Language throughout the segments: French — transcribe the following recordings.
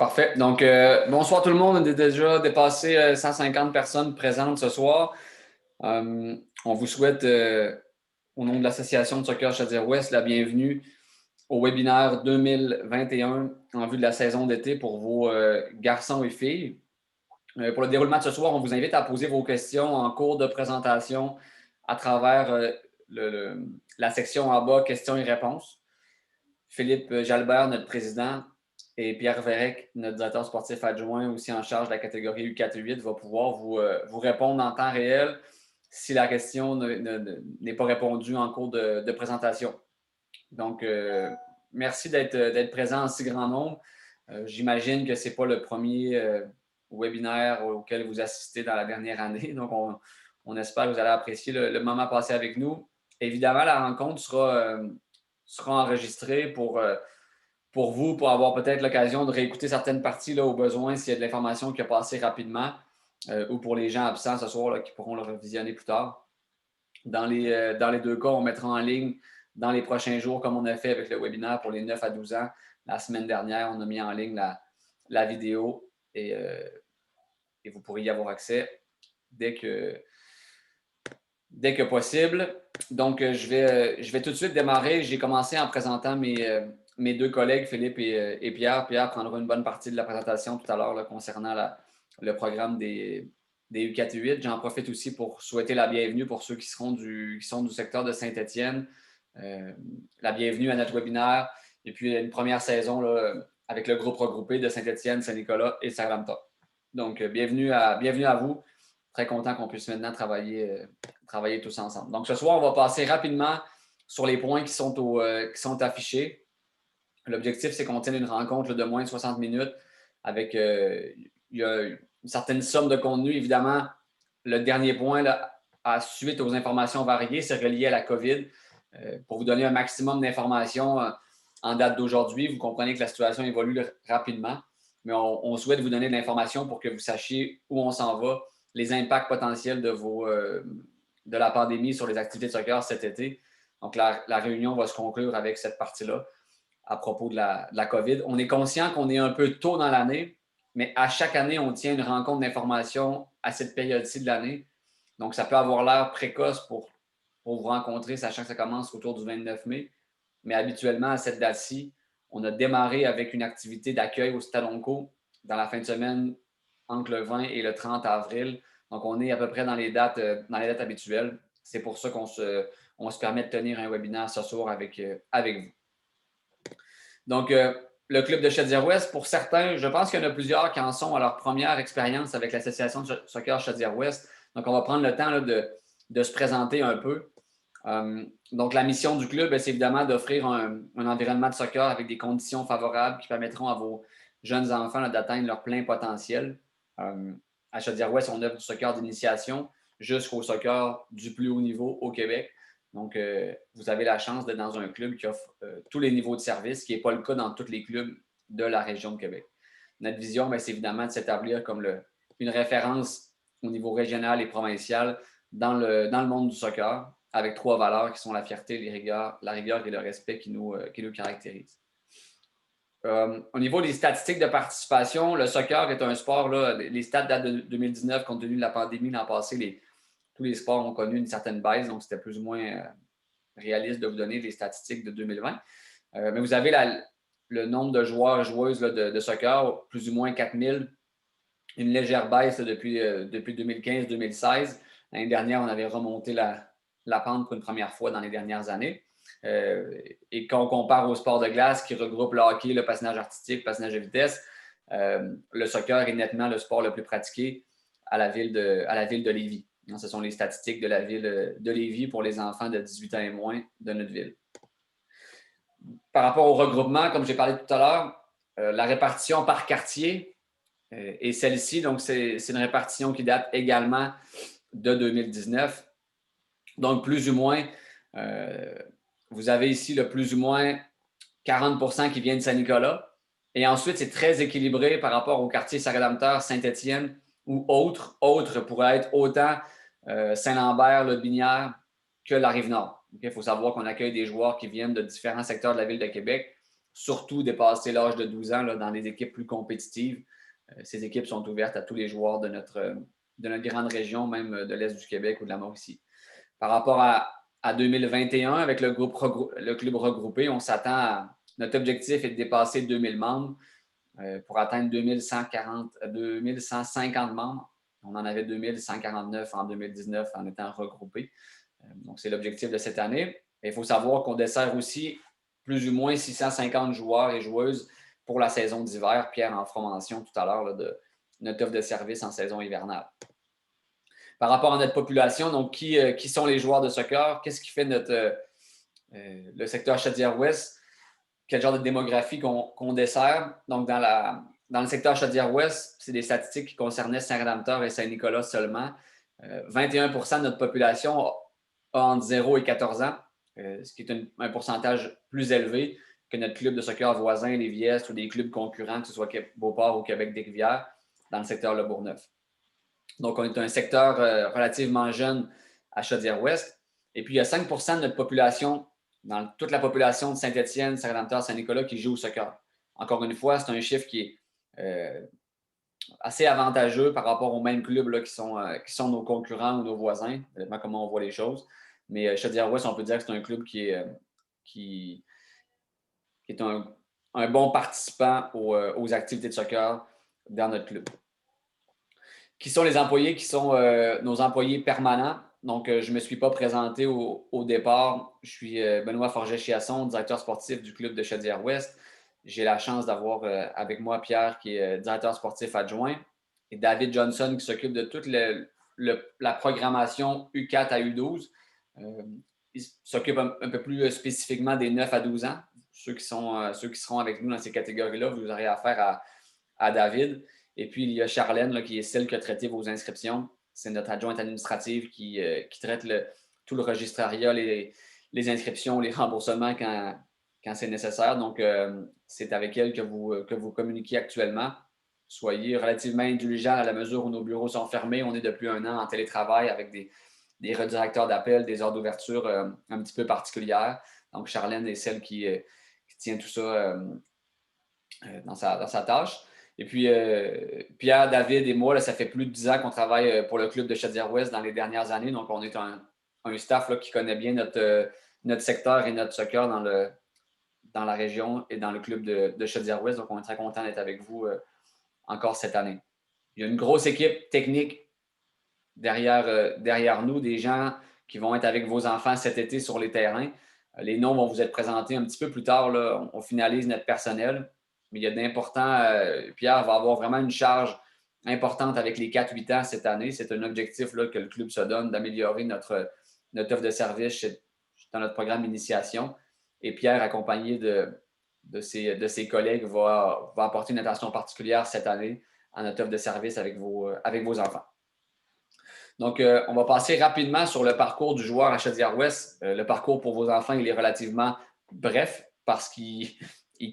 Parfait. Donc, bonsoir tout le monde. On a déjà dépassé 150 personnes présentes ce soir. On vous souhaite, au nom de l'Association de soccer Chaudière-Ouest, la bienvenue au webinaire 2021 en vue de la saison d'été pour vos garçons et filles. Pour le déroulement de ce soir, on vous invite à poser vos questions en cours de présentation à travers la section en bas, questions et réponses. Philippe Jalbert, notre président, et Pierre Vérec, notre directeur sportif adjoint, aussi en charge de la catégorie U4-U8, va pouvoir vous répondre en temps réel si la question n'est pas répondue en cours de présentation. Donc, merci d'être présent en si grand nombre. J'imagine que ce n'est pas le premier webinaire auquel vous assistez dans la dernière année. Donc, on espère que vous allez apprécier le moment passé avec nous. Évidemment, la rencontre sera enregistrée pour vous, pour avoir peut-être l'occasion de réécouter certaines parties là, au besoin s'il y a de l'information qui a passé rapidement ou pour les gens absents ce soir là, qui pourront le revisionner plus tard. Dans les deux cas, on mettra en ligne dans les prochains jours, comme on a fait avec le webinaire pour les 9 à 12 ans. La semaine dernière, on a mis en ligne la vidéo et vous pourrez y avoir accès dès que possible. Donc, je vais tout de suite démarrer. J'ai commencé en présentant mes deux collègues, Philippe et Pierre. Pierre prendra une bonne partie de la présentation tout à l'heure là, concernant le programme des U4-U8. J'en profite aussi pour souhaiter la bienvenue pour ceux qui sont du secteur de Saint-Étienne. La bienvenue à notre webinaire. Et puis, une première saison là, avec le groupe regroupé de Saint-Étienne, Saint-Nicolas et Saint-Lambert. Donc, bienvenue à vous. Très content qu'on puisse maintenant travailler tous ensemble. Donc, ce soir, on va passer rapidement sur les points qui sont affichés. L'objectif, c'est qu'on tienne une rencontre de moins de 60 minutes avec il y a une certaine somme de contenu. Évidemment, le dernier point, là, suite aux informations variées, c'est relié à la COVID. Pour vous donner un maximum d'informations en date d'aujourd'hui, vous comprenez que la situation évolue rapidement, mais on souhaite vous donner de l'information pour que vous sachiez où on s'en va, les impacts potentiels de la pandémie sur les activités de soccer cet été. Donc, la réunion va se conclure avec cette partie-là à propos de la COVID. On est conscient qu'on est un peu tôt dans l'année, mais à chaque année, on tient une rencontre d'information à cette période-ci de l'année. Donc, ça peut avoir l'air précoce pour vous rencontrer, sachant que ça commence autour du 29 mai. Mais habituellement, à cette date-ci, on a démarré avec une activité d'accueil au Stade Onco dans la fin de semaine entre le 20 et le 30 avril. Donc, on est à peu près dans les dates habituelles. C'est pour ça qu'on se permet de tenir un webinaire ce soir avec vous. Donc, le club de Chaudière-Ouest, pour certains, je pense qu'il y en a plusieurs qui en sont à leur première expérience avec l'Association de soccer Chaudière-Ouest. Donc, on va prendre le temps là, de se présenter un peu. Donc, la mission du club, c'est évidemment d'offrir un environnement de soccer avec des conditions favorables qui permettront à vos jeunes enfants d'atteindre leur plein potentiel. À Chaudière-Ouest, on offre du soccer d'initiation jusqu'au soccer du plus haut niveau au Québec. Donc, vous avez la chance d'être dans un club qui offre tous les niveaux de service, ce qui n'est pas le cas dans tous les clubs de la région de Québec. Notre vision, c'est évidemment de s'établir comme une référence au niveau régional et provincial dans le monde du soccer, avec 3 valeurs qui sont la fierté, la rigueur et le respect qui nous caractérisent. Au niveau des statistiques de participation, le soccer est un sport, là, les stats datent de 2019, compte tenu de la pandémie l'an passé, tous les sports ont connu une certaine baisse, donc c'était plus ou moins réaliste de vous donner les statistiques de 2020. Mais vous avez le nombre de joueurs et joueuses là, de soccer, plus ou moins 4000, une légère baisse là, depuis 2015-2016. L'année dernière, on avait remonté la pente pour une première fois dans les dernières années. Et quand on compare au sport de glace qui regroupe le hockey, le patinage artistique, le patinage de vitesse, le soccer est nettement le sport le plus pratiqué à la ville de Lévis. Ce sont les statistiques de la ville de Lévis pour les enfants de 18 ans et moins de notre ville. Par rapport au regroupement, comme j'ai parlé tout à l'heure, la répartition par quartier est celle-ci. Donc, c'est une répartition qui date également de 2019. Donc, plus ou moins, vous avez ici le plus ou moins 40% qui viennent de Saint-Nicolas. Et ensuite, c'est très équilibré par rapport au quartier Saint-Rédempteur, Saint-Étienne ou autres. Autres pourraient être autant Saint-Lambert, Le Binière que la Rive-Nord. Il faut savoir qu'on accueille des joueurs qui viennent de différents secteurs de la ville de Québec. surtout dépasser l'âge de 12 ans là, dans les équipes plus compétitives. Ces équipes sont ouvertes à tous les joueurs de notre grande région, même de l'Est du Québec ou de la Mauricie. Par rapport à 2021, avec le club regroupé, on s'attend à. Notre objectif est de dépasser 2000 membres pour atteindre 2150 membres. On en avait 2149 en 2019 en étant regroupés. Donc, c'est l'objectif de cette année. Et il faut savoir qu'on dessert aussi plus ou moins 650 joueurs et joueuses pour la saison d'hiver. Pierre en fera mention tout à l'heure de notre offre de service en saison hivernale. Par rapport à notre population, donc qui sont les joueurs de soccer? Qu'est-ce qui fait le secteur Chaudière-Ouest? Quel genre de démographie qu'on dessert? Donc, dans le secteur Chaudière-Ouest, c'est des statistiques qui concernaient Saint-Rédempteur et Saint-Nicolas seulement. 21 de notre population a entre 0 et 14 ans, ce qui est un pourcentage plus élevé que notre club de soccer voisin, les Viestes, ou des clubs concurrents, que ce soit Beauport ou Québec-des-Rivières, dans le secteur Le Bourgneuf. Donc, on est un secteur relativement jeune à Chaudière-Ouest. Et puis, il y a 5 de notre population, dans toute la population de Saint-Étienne, Saint-Rédempteur, Saint-Nicolas, qui joue au soccer. Encore une fois, c'est un chiffre qui est assez avantageux par rapport aux mêmes clubs là, qui sont nos concurrents ou nos voisins, dépendamment comment on voit les choses. Mais Chaudière-Ouest, on peut dire que c'est un club qui est un bon participant aux activités de soccer dans notre club. Qui sont les employés qui sont nos employés permanents? Donc, je ne me suis pas présenté au départ. Je suis Benoît Forget-Chiasson, directeur sportif du club de Chaudière-Ouest. J'ai la chance d'avoir avec moi Pierre, qui est directeur sportif adjoint, et David Johnson, qui s'occupe de toute la programmation U4 à U12. Il s'occupe un peu plus spécifiquement des 9 à 12 ans. Ceux qui seront avec nous dans ces catégories-là, vous aurez affaire à David. Et puis, il y a Charlène, là, qui est celle qui a traité vos inscriptions. C'est notre adjointe administrative qui traite tout le registrariat, les inscriptions, les remboursements quand c'est nécessaire. Donc, c'est avec elle que vous communiquez actuellement. Soyez relativement indulgents à la mesure où nos bureaux sont fermés. On est depuis 1 an en télétravail avec des redirecteurs d'appel, des heures d'ouverture un petit peu particulières. Donc, Charlène est celle qui tient tout ça dans sa tâche. Et puis, Pierre, David et moi, là, ça fait plus de 10 ans qu'on travaille pour le club de Chaudière-Ouest dans les dernières années. Donc, on est un staff là, qui connaît bien notre secteur et notre soccer dans la région et dans le club de Chaudière-Ouest. Donc, on est très content d'être avec vous encore cette année. Il y a une grosse équipe technique derrière nous, des gens qui vont être avec vos enfants cet été sur les terrains. Les noms vont vous être présentés un petit peu plus tard. Là. On finalise notre personnel. Mais il y a d'importants. Pierre va avoir vraiment une charge importante avec les 4-8 ans cette année. C'est un objectif là, que le club se donne d'améliorer notre offre de service dans notre programme d'initiation. Et Pierre, accompagné de ses collègues, va apporter une attention particulière cette année à notre offre de service avec vos enfants. Donc, on va passer rapidement sur le parcours du joueur à Chaudière-Ouest. Le parcours pour vos enfants, il est relativement bref parce qu'il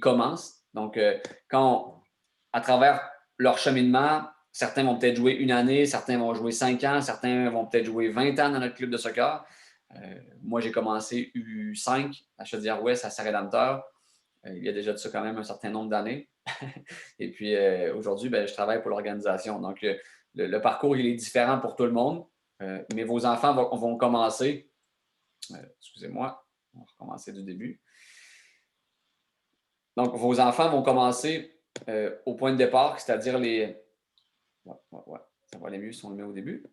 commence. Donc, à travers leur cheminement, certains vont peut-être jouer 1 année, certains vont jouer 5 ans, certains vont peut-être jouer 20 ans dans notre club de soccer. Moi, j'ai commencé U5 à Chaudière-Ouest, à Saint-Rédempteur. Il y a déjà de ça quand même un certain nombre d'années. Et puis, aujourd'hui, je travaille pour l'organisation. Donc, le parcours, il est différent pour tout le monde. Mais vos enfants vont commencer. Excusez-moi, on va recommencer du début. Donc, vos enfants vont commencer au point de départ, c'est-à-dire les. Ouais, ça va aller mieux si on le met au début.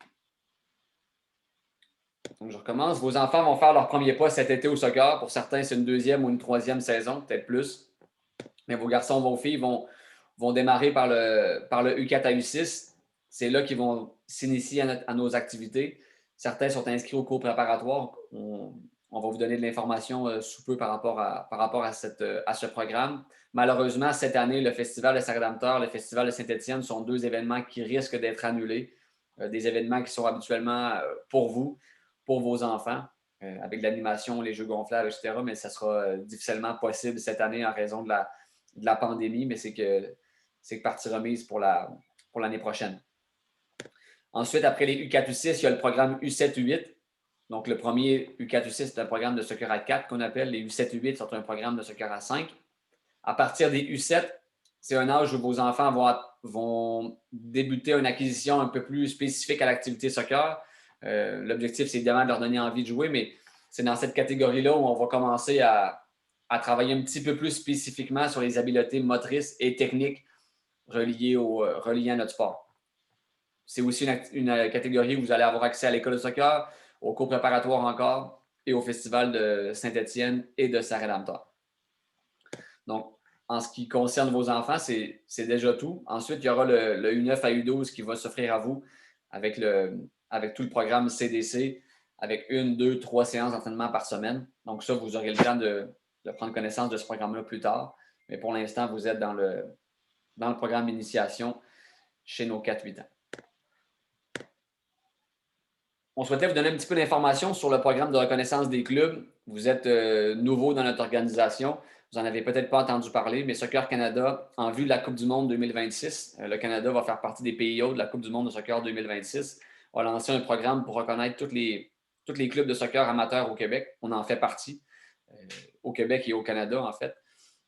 Donc, je recommence. Vos enfants vont faire leur premier pas cet été au soccer. Pour certains, c'est une 2e ou une 3e saison, peut-être plus. Mais vos garçons, vos filles vont démarrer par le U4 à U6. C'est là qu'ils vont s'initier à nos activités. Certains sont inscrits au cours préparatoire. On va vous donner de l'information sous peu par rapport à ce programme. Malheureusement, cette année, le Festival de Saint-Rédempteur, le Festival de Saint-Étienne sont 2 événements qui risquent d'être annulés. Des événements qui sont habituellement pour vous, pour vos enfants, avec de l'animation, les jeux gonflables, etc. Mais ça sera difficilement possible cette année en raison de la pandémie, mais c'est que partie remise pour l'année prochaine. Ensuite, après les U4, U6, il y a le programme U7, U8. Donc, le premier U4, U6, c'est un programme de soccer à 4 qu'on appelle. Les U7, U8 sont un programme de soccer à 5. À partir des U7, c'est un âge où vos enfants vont débuter une acquisition un peu plus spécifique à l'activité soccer. L'objectif, c'est évidemment de leur donner envie de jouer, mais c'est dans cette catégorie-là où on va commencer à travailler un petit peu plus spécifiquement sur les habiletés motrices et techniques reliées à notre sport. C'est aussi une catégorie où vous allez avoir accès à l'école de soccer, aux cours préparatoires encore et au festival de Saint-Étienne et de Saint-Rédempteur. Donc, en ce qui concerne vos enfants, c'est déjà tout. Ensuite, il y aura le U9 à U12 qui va s'offrir à vous avec tout le programme CDC, avec 1, 2, 3 séances d'entraînement par semaine. Donc, ça, vous aurez le temps de prendre connaissance de ce programme-là plus tard. Mais pour l'instant, vous êtes dans le programme d'initiation chez nos 4-8 ans. On souhaitait vous donner un petit peu d'informations sur le programme de reconnaissance des clubs. Vous êtes nouveau dans notre organisation. Vous n'en avez peut-être pas entendu parler, mais Soccer Canada, en vue de la Coupe du monde 2026, le Canada va faire partie des pays hôtes de la Coupe du monde de soccer 2026, a lancé un programme pour reconnaître tous les clubs de soccer amateurs au Québec. On en fait partie, au Québec et au Canada, en fait.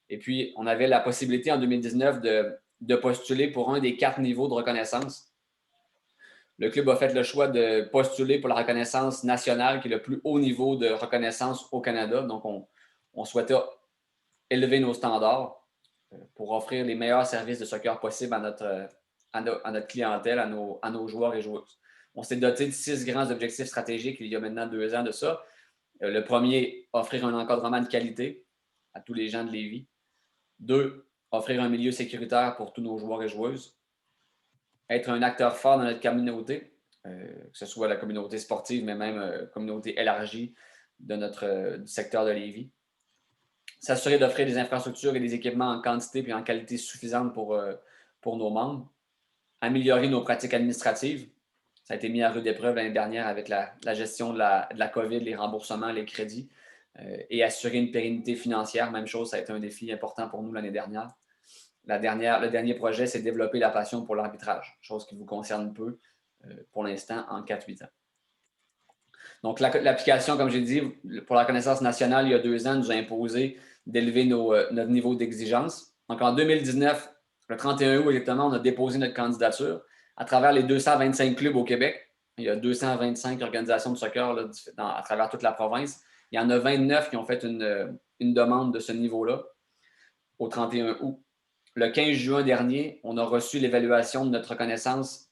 Et puis, on avait la possibilité en 2019 de postuler pour un des 4 niveaux de reconnaissance. Le club a fait le choix de postuler pour la reconnaissance nationale, qui est le plus haut niveau de reconnaissance au Canada. Donc, on souhaitait élever nos standards pour offrir les meilleurs services de soccer possibles à notre clientèle, à nos joueurs et joueuses. On s'est doté de 6 grands objectifs stratégiques il y a maintenant 2 ans de ça. Le premier, offrir un encadrement de qualité à tous les gens de Lévis. 2, offrir un milieu sécuritaire pour tous nos joueurs et joueuses. Être un acteur fort dans notre communauté, que ce soit la communauté sportive, mais même communauté élargie du secteur de Lévis. S'assurer d'offrir des infrastructures et des équipements en quantité et en qualité suffisante pour nos membres. Améliorer nos pratiques administratives. Ça a été mis à rude épreuve l'année dernière avec la gestion de la COVID, les remboursements, les crédits. Et assurer une pérennité financière. Même chose, ça a été un défi important pour nous l'année dernière. Le dernier projet, c'est développer la passion pour l'arbitrage, chose qui vous concerne peu pour l'instant en 4-8 ans. Donc, l'application, comme j'ai dit, pour la reconnaissance nationale, il y a 2 ans, nous a imposé d'élever notre niveau d'exigence. Donc, en 2019, le 31 août exactement, on a déposé notre candidature à travers les 225 clubs au Québec. Il y a 225 organisations de soccer là, à travers toute la province. Il y en a 29 qui ont fait une demande de ce niveau-là au 31 août. Le 15 juin dernier, on a reçu l'évaluation de notre reconnaissance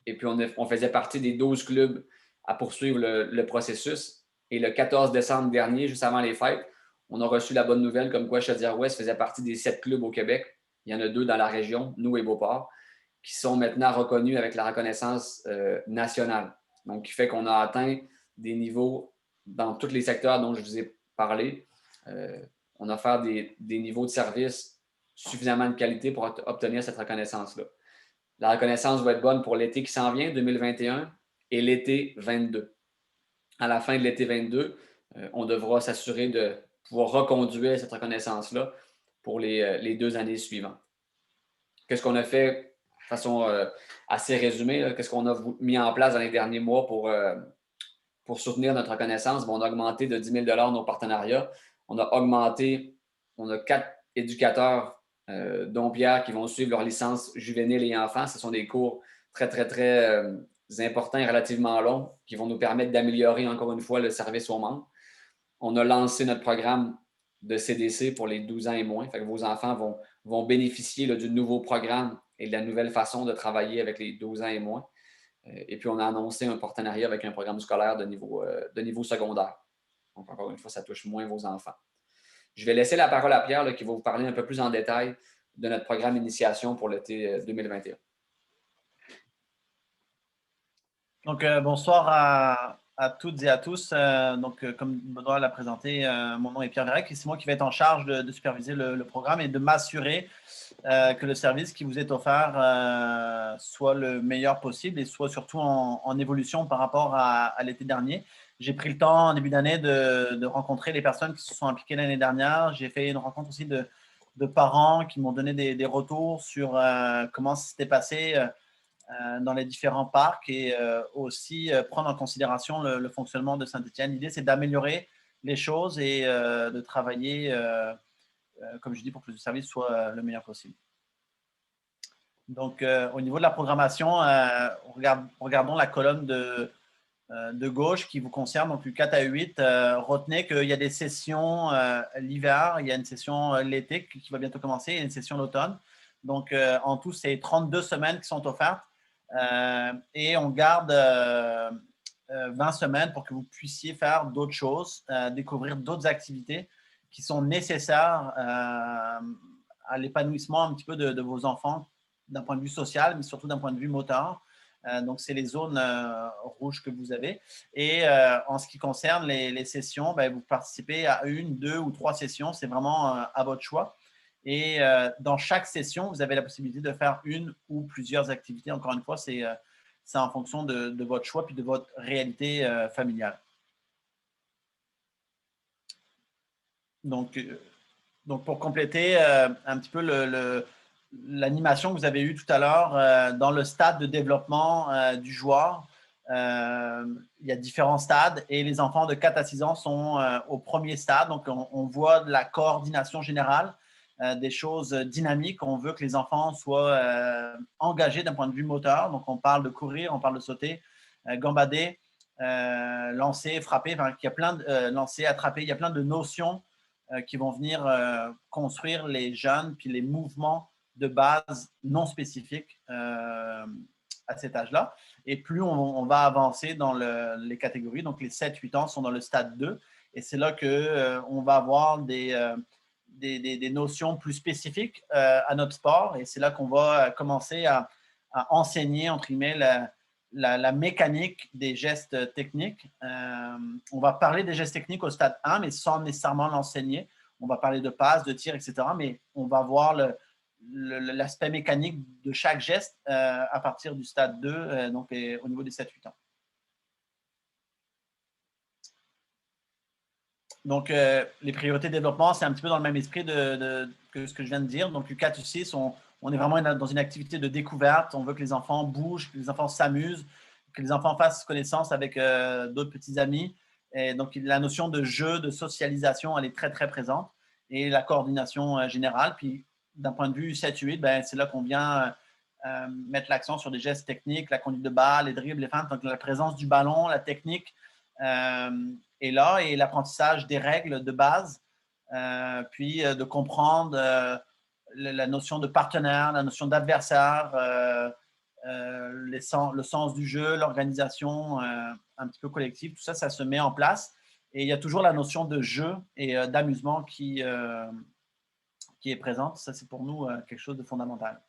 et puis on faisait partie des 12 clubs à poursuivre le processus. Et le 14 décembre dernier, juste avant les fêtes, on a reçu la bonne nouvelle comme quoi Chaudière-Ouest faisait partie des 7 clubs au Québec. Il y en a 2 dans la région, nous et Beauport, qui sont maintenant reconnus avec la reconnaissance nationale. Donc, qui fait qu'on a atteint des niveaux dans tous les secteurs dont je vous ai parlé. On a offert des niveaux de service suffisamment de qualité pour obtenir cette reconnaissance-là. La reconnaissance va être bonne pour l'été qui s'en vient, 2021, et l'été 22. À la fin de l'été 22, on devra s'assurer de pouvoir reconduire cette reconnaissance-là pour les 2 années suivantes. Qu'est-ce qu'on a fait de façon assez résumée? Qu'est-ce qu'on a mis en place dans les derniers mois pour soutenir notre reconnaissance? Bon, on a augmenté de 10 000 nos partenariats. On a 4 éducateurs dont Pierre, qui vont suivre leur licence juvénile et enfants. Ce sont des cours très, très, très importants et relativement longs qui vont nous permettre d'améliorer encore une fois le service aux membres. On a lancé notre programme de CDC pour les 12 ans et moins. Fait que vos enfants vont bénéficier là, du nouveau programme et de la nouvelle façon de travailler avec les 12 ans et moins. Et puis, on a annoncé un partenariat avec un programme scolaire de niveau secondaire. Donc, encore une fois, ça touche moins vos enfants. Je vais laisser la parole à Pierre là, qui va vous parler un peu plus en détail de notre programme d'initiation pour l'été 2021. Donc, bonsoir à toutes et à tous. Comme Benoît l'a présenté, mon nom est Pierre Vérec et c'est moi qui vais être en charge de superviser le programme et de m'assurer que le service qui vous est offert soit le meilleur possible et soit surtout en évolution par rapport à l'été dernier. J'ai pris le temps en début d'année de rencontrer les personnes qui se sont impliquées l'année dernière. J'ai fait une rencontre aussi de parents qui m'ont donné des retours sur comment ça s'était passé dans les différents parcs et aussi prendre en considération le fonctionnement de Saint-Étienne. L'idée, c'est d'améliorer les choses et de travailler comme je dis, pour que le service soit le meilleur possible. Donc, au niveau de la programmation, regardons la colonne de gauche qui vous concerne, donc du 4 à 8. Retenez qu'il y a des sessions l'hiver, il y a une session l'été qui va bientôt commencer, et une session l'automne. Donc, en tout, c'est 32 semaines qui sont offertes et on garde 20 semaines pour que vous puissiez faire d'autres choses, découvrir d'autres activités qui sont nécessaires à l'épanouissement un petit peu de vos enfants d'un point de vue social, mais surtout d'un point de vue moteur. Donc, c'est les zones rouges que vous avez. Et en ce qui concerne les sessions, ben, vous participez à 1, 2 ou 3 sessions. C'est vraiment à votre choix. Et dans chaque session, vous avez la possibilité de faire une ou plusieurs activités. Encore une fois, c'est en fonction de votre choix puis de votre réalité familiale. Donc, pour compléter un petit peu l'animation que vous avez eue tout à l'heure, dans le stade de développement du joueur, il y a différents stades et les enfants de 4 à 6 ans sont au premier stade. Donc, on voit de la coordination générale, des choses dynamiques. On veut que les enfants soient engagés d'un point de vue moteur. Donc, on parle de courir, on parle de sauter, gambader, lancer, frapper. Enfin, il y a plein de lancer, attraper. Il y a plein de notions qui vont venir construire les jeunes puis les mouvements de base non spécifiques à cet âge-là. Et plus on va avancer dans les catégories, donc les 7-8 ans sont dans le stade 2, et c'est là qu'on va avoir des notions plus spécifiques à notre sport, et c'est là qu'on va commencer à enseigner, entre guillemets, la mécanique des gestes techniques. On va parler des gestes techniques au stade 1, mais sans nécessairement l'enseigner. On va parler de passes, de tirs, etc., mais on va voir l'aspect mécanique de chaque geste à partir du stade 2, donc au niveau des 7-8 ans. Donc, les priorités de développement, c'est un petit peu dans le même esprit que ce que je viens de dire. Donc, U4, U6, on est vraiment dans une activité de découverte. On veut que les enfants bougent, que les enfants s'amusent, que les enfants fassent connaissance avec d'autres petits amis. Et donc, la notion de jeu, de socialisation, elle est très, très présente. Et la coordination générale. Puis, d'un point de vue 7-8, ben, c'est là qu'on vient mettre l'accent sur des gestes techniques, la conduite de balle, les dribbles, les feintes, donc la présence du ballon, la technique est là, et l'apprentissage des règles de base, puis de comprendre la notion de partenaire, la notion d'adversaire, le sens du jeu, l'organisation un petit peu collective, tout ça, ça se met en place. Et il y a toujours la notion de jeu et d'amusement qui est présente. Ça, c'est pour nous quelque chose de fondamental.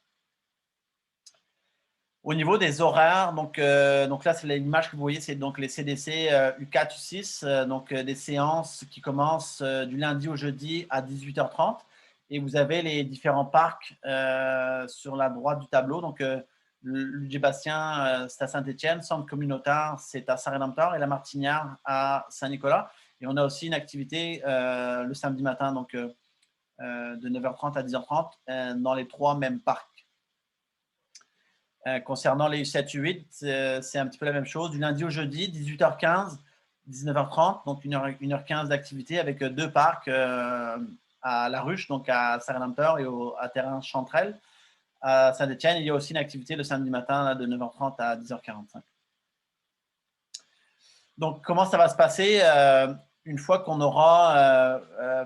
Au niveau des horaires, donc là, c'est l'image que vous voyez, c'est donc les CDC U4, U6, donc des séances qui commencent du lundi au jeudi à 18h30. Et vous avez les différents parcs sur la droite du tableau. Donc, l'UG Bastien, c'est à Saint-Étienne, Centre communautaire, c'est à Saint-Rédempteur, et la Martinière à Saint-Nicolas. Et on a aussi une activité le samedi matin, donc de 9h30 à 10h30, dans les 3 mêmes parcs. Concernant les U7, U8, c'est un petit peu la même chose. Du lundi au jeudi, 18h15, 19h30, donc 1h15 d'activité avec 2 parcs à La Ruche, donc à Saint-Rédempteur, et à Terrain Chanterelle. À Saint-Étienne, il y a aussi une activité le samedi matin là, de 9h30 à 10h45. Donc, comment ça va se passer? Une fois qu'on aura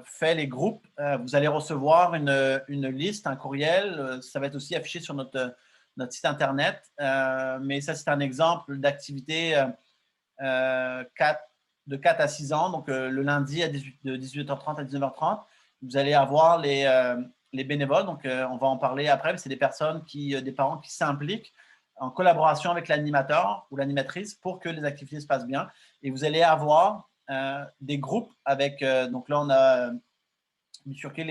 fait les groupes, vous allez recevoir une liste, un courriel. Ça va être aussi affiché sur notre site Internet. Mais ça, c'est un exemple d'activité de 4 à 6 ans. Donc, le lundi de 18h30 à 19h30, vous allez avoir les bénévoles. Donc, on va en parler après. Mais c'est des personnes, des parents qui s'impliquent en collaboration avec l'animateur ou l'animatrice pour que les activités se passent bien. Et vous allez avoir des groupes avec… donc là, on a bifurqué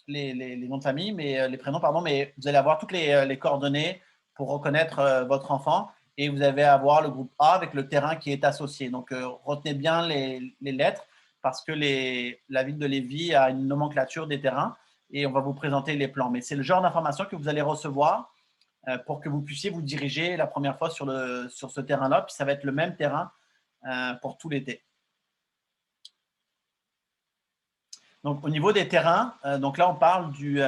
les noms de famille, mais les prénoms, pardon, mais vous allez avoir toutes les coordonnées pour reconnaître votre enfant, et vous allez avoir le groupe A avec le terrain qui est associé. Donc, retenez bien les lettres, parce que la ville de Lévis a une nomenclature des terrains, et on va vous présenter les plans. Mais c'est le genre d'information que vous allez recevoir pour que vous puissiez vous diriger la première fois sur ce terrain-là, puis ça va être le même terrain pour tout l'été. Donc, au niveau des terrains, donc là, on parle du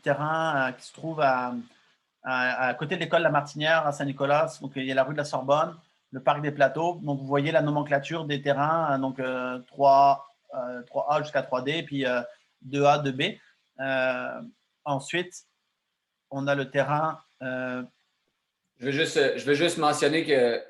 terrain qui se trouve à côté de l'école La Martinière, à Saint-Nicolas. Donc, il y a la rue de la Sorbonne, le parc des Plateaux. Donc, vous voyez la nomenclature des terrains, donc 3A jusqu'à 3D, puis 2A, 2B. Ensuite, on a le terrain. Je veux juste mentionner que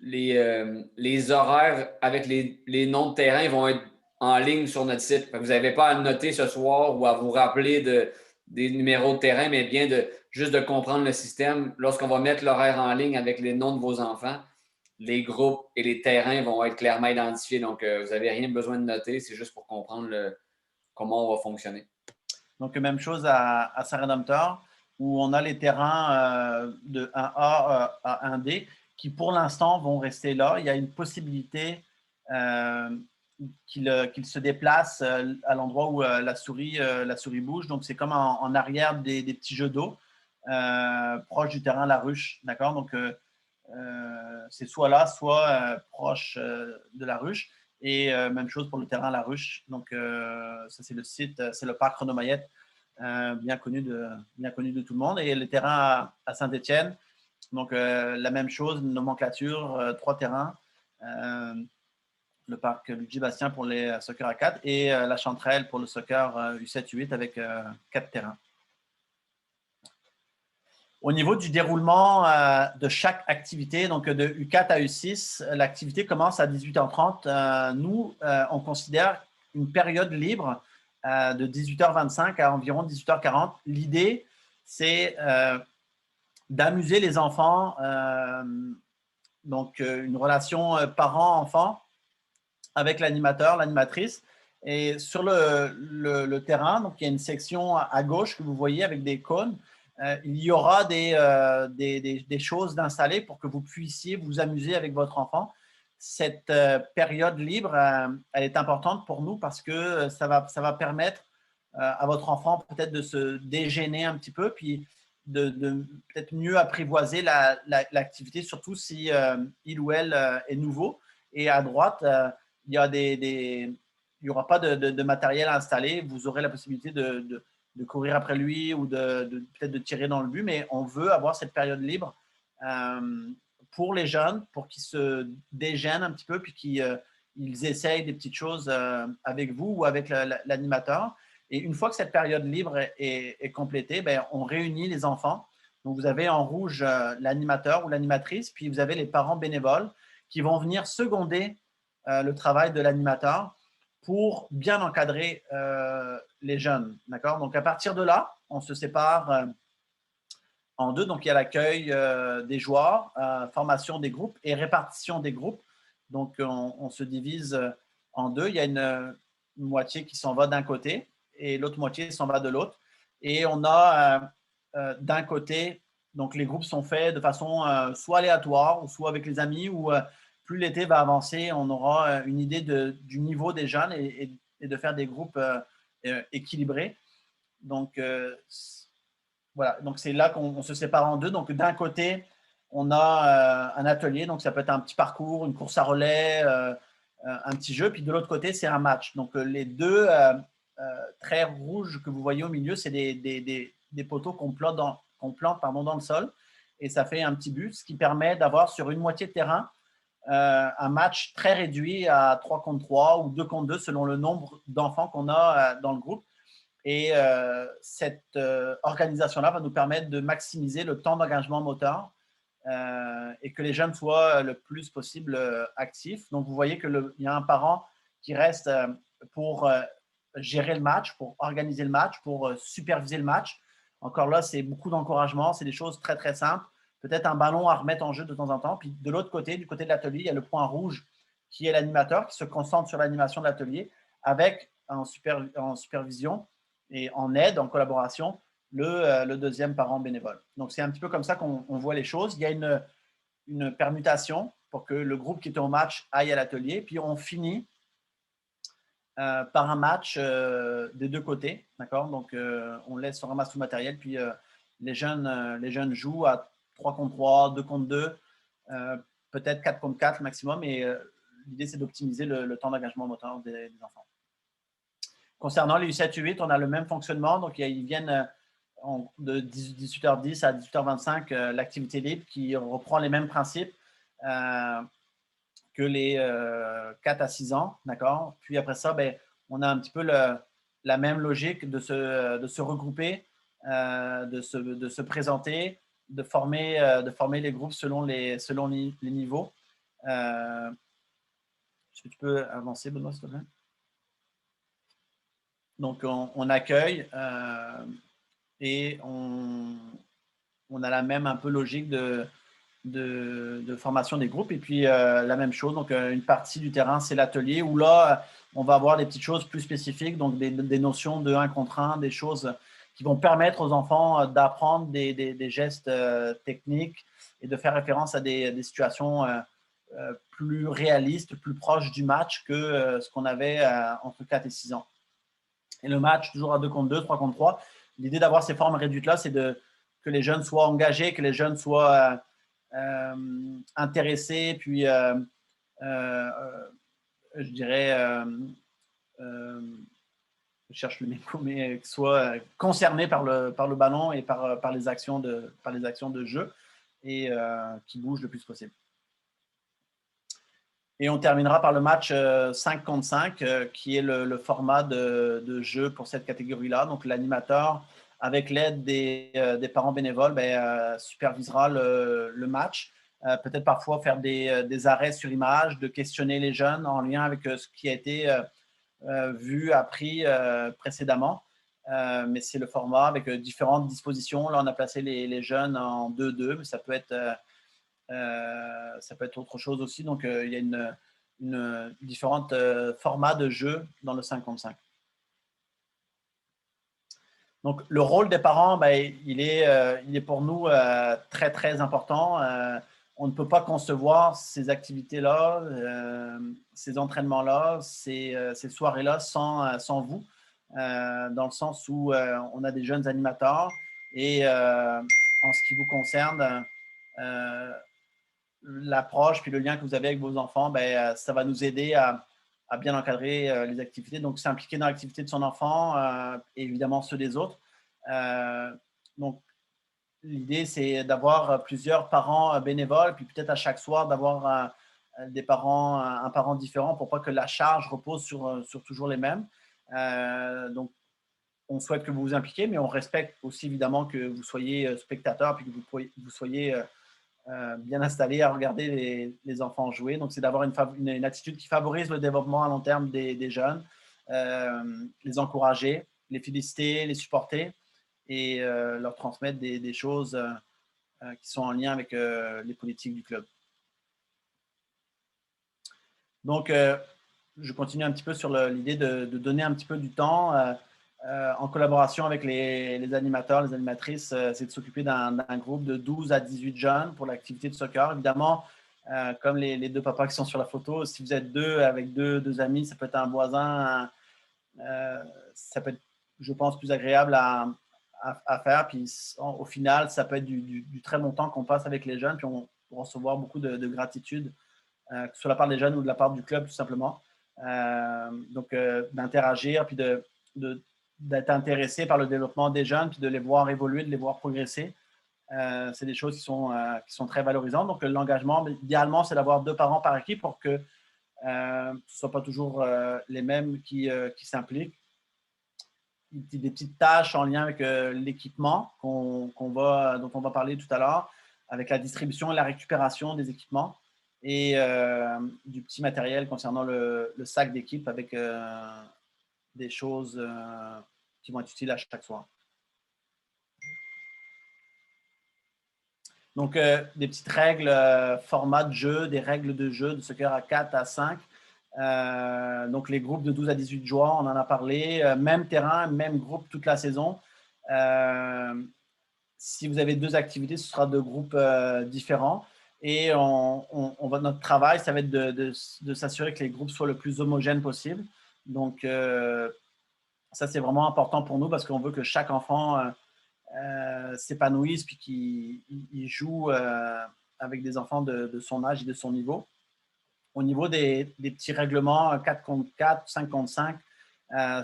les horaires avec les noms de terrain vont être en ligne sur notre site. Vous n'avez pas à noter ce soir ou à vous rappeler des numéros de terrain, mais bien juste de comprendre le système. Lorsqu'on va mettre l'horaire en ligne avec les noms de vos enfants, les groupes et les terrains vont être clairement identifiés. Donc, vous n'avez rien besoin de noter. C'est juste pour comprendre comment on va fonctionner. Donc, même chose à Saint-Rédempteur, où on a les terrains de 1A à 1D qui, pour l'instant, vont rester là. Il y a une possibilité qu'ils se déplacent à l'endroit où la souris bouge. Donc, c'est comme en arrière des petits jeux d'eau, proche du terrain La Ruche. D'accord? Donc, c'est soit là, soit proche de La Ruche. Et même chose pour le terrain La Ruche. Donc, ça, c'est le site, c'est le parc Renaud Mayette, bien connu de tout le monde. Et le terrain à Saint-Étienne, donc la même chose, nomenclature, 3 terrains. Le parc Luigi Bastien pour les soccer à 4 et la Chanterelle pour le soccer U7, U8 avec 4 terrains. Au niveau du déroulement de chaque activité, donc de U4 à U6, l'activité commence à 18h30. Nous, on considère une période libre de 18h25 à environ 18h40. L'idée, c'est d'amuser les enfants, donc une relation parent-enfant avec l'animateur, l'animatrice. Et sur le terrain, donc il y a une section à gauche que vous voyez avec des cônes. Il y aura des choses d'installer pour que vous puissiez vous amuser avec votre enfant. Cette période libre, elle est importante pour nous parce que ça va permettre à votre enfant peut-être de se dégêner un petit peu, puis de peut-être mieux apprivoiser l'activité, surtout si il ou elle est nouveau. Et à droite, il y aura pas de matériel à installer. Vous aurez la possibilité de courir après lui ou peut-être de tirer dans le but, mais on veut avoir cette période libre pour les jeunes, pour qu'ils se dégênent un petit peu, puis qu'ils essayent des petites choses avec vous ou avec l'animateur. Et une fois que cette période libre est complétée, ben, on réunit les enfants. Donc, vous avez en rouge l'animateur ou l'animatrice, puis vous avez les parents bénévoles qui vont venir seconder le travail de l'animateur pour bien encadrer les jeunes. D'accord? Donc, à partir de là, on se sépare en deux. Donc, il y a l'accueil des joueurs, formation des groupes et répartition des groupes. Donc, on se divise en deux. Il y a une moitié qui s'en va d'un côté et l'autre moitié s'en va de l'autre. Et on a d'un côté, donc les groupes sont faits de façon soit aléatoire, ou soit avec les amis, ou plus l'été va avancer, on aura une idée du niveau des jeunes et de faire des groupes équilibrés. Donc, voilà. Donc, c'est là qu'on se sépare en deux. Donc, d'un côté, on a un atelier. Donc, ça peut être un petit parcours, une course à relais, un petit jeu. Puis, de l'autre côté, c'est un match. Donc, les deux traits rouges que vous voyez au milieu, c'est des poteaux qu'on plante, dans le sol. Et ça fait un petit but, ce qui permet d'avoir sur une moitié de terrain un match très réduit à 3 contre 3 ou 2 contre 2 selon le nombre d'enfants qu'on a dans le groupe. Et cette organisation-là va nous permettre de maximiser le temps d'engagement moteur et que les jeunes soient le plus possible actifs. Donc, vous voyez qu'il y a un parent qui reste pour gérer le match, pour organiser le match, pour superviser le match. Encore là, c'est beaucoup d'encouragement, c'est des choses très, très simples. Peut-être un ballon à remettre en jeu de temps en temps. Puis de l'autre côté, du côté de l'atelier, il y a le point rouge qui est l'animateur qui se concentre sur l'animation de l'atelier avec en supervision et en aide, en collaboration, le deuxième parent bénévole. Donc, c'est un petit peu comme ça qu'on voit les choses. Il y a une permutation pour que le groupe qui était au match aille à l'atelier. Puis, on finit par un match des deux côtés. D'accord? Donc, on laisse, on ramasse tout le matériel. Puis, les jeunes jouent à 3 contre 3, 2 contre 2, peut-être 4 contre 4 maximum. Et l'idée, c'est d'optimiser le temps d'engagement moteur des enfants. Concernant les U7, U8, on a le même fonctionnement. Donc, ils viennent de 18h10 à 18h25, l'activité libre qui reprend les mêmes principes que les 4 à 6 ans. D'accord? Puis après ça, ben, on a un petit peu la même logique de se regrouper, de se présenter, de former les groupes selon les niveaux. Est-ce que tu peux avancer, Benoît, s'il te plaît? Donc, on accueille et on a la même un peu logique de formation des groupes. Et puis, la même chose, donc une partie du terrain, c'est l'atelier où là, on va avoir des petites choses plus spécifiques, donc des notions de 1 contre 1, des choses qui vont permettre aux enfants d'apprendre des gestes techniques et de faire référence à des situations plus réalistes, plus proches du match que ce qu'on avait entre 4 et 6 ans. Et le match, toujours à 2 contre 2, 3 contre 3. L'idée d'avoir ces formes réduites-là, c'est que les jeunes soient engagés, que les jeunes soient intéressés, puis je dirais, je cherche le mot, mais qu'ils soient concernés par le ballon et par les actions de jeu et qui bougent le plus possible. Et on terminera par le match 5 contre 5, qui est le format de jeu pour cette catégorie-là. Donc, l'animateur, avec l'aide des parents bénévoles, supervisera le match. Peut-être parfois faire des arrêts sur image, de questionner les jeunes en lien avec ce qui a été vu, appris précédemment. Mais c'est le format avec différentes dispositions. Là, on a placé les jeunes en 2-2, mais ça peut être autre chose aussi. Donc, il y a différents formats de jeu dans le 5 contre 5. Donc, le rôle des parents, il est pour nous très, très important. On ne peut pas concevoir ces activités-là, ces entraînements-là, ces soirées-là sans vous, dans le sens où on a des jeunes animateurs et en ce qui vous concerne, l'approche puis le lien que vous avez avec vos enfants, ça va nous aider à bien encadrer les activités. Donc, s'impliquer dans l'activité de son enfant et évidemment ceux des autres. Donc, l'idée, c'est d'avoir plusieurs parents bénévoles, puis peut-être à chaque soir d'avoir un parent différent pour pas que la charge repose sur toujours les mêmes. Donc, on souhaite que vous vous impliquiez, mais on respecte aussi évidemment que vous soyez spectateur puis que vous soyez bien installé à regarder les enfants jouer. Donc, c'est d'avoir une attitude qui favorise le développement à long terme des jeunes, les encourager, les féliciter, les supporter et leur transmettre des choses qui sont en lien avec les politiques du club. Donc, je continue un petit peu sur l'idée de donner un petit peu du temps en collaboration avec les animateurs, les animatrices, c'est de s'occuper d'un groupe de 12 à 18 jeunes pour l'activité de soccer. Évidemment, comme les deux papas qui sont sur la photo, si vous êtes deux avec deux amis, ça peut être un voisin, ça peut être, je pense, plus agréable à faire. Puis au final, ça peut être du très bon temps qu'on passe avec les jeunes, puis on peut recevoir beaucoup de gratitude, que ce soit de la part des jeunes ou de la part du club, tout simplement. Donc, d'interagir, puis d'être intéressé par le développement des jeunes, puis de les voir évoluer, de les voir progresser. C'est des choses qui sont très valorisantes. Donc, l'engagement, idéalement, c'est d'avoir 2 parents par équipe pour que ce ne soit pas toujours les mêmes qui s'impliquent. Des petites tâches en lien avec l'équipement dont on va parler tout à l'heure, avec la distribution et la récupération des équipements et du petit matériel concernant le sac d'équipe avec des choses qui vont être utiles à chaque soir. Donc, des petites règles, format de jeu, des règles de jeu de soccer à 4 à 5. Donc, les groupes de 12 à 18 joueurs, on en a parlé. Même terrain, même groupe toute la saison. Si vous avez 2 activités, ce sera 2 groupes différents. Et notre travail, ça va être de s'assurer que les groupes soient le plus homogènes possible. Donc, ça, c'est vraiment important pour nous parce qu'on veut que chaque enfant s'épanouisse puis qu'il joue avec des enfants de son âge et de son niveau. Au niveau des petits règlements 4 contre 4, 5 contre 5,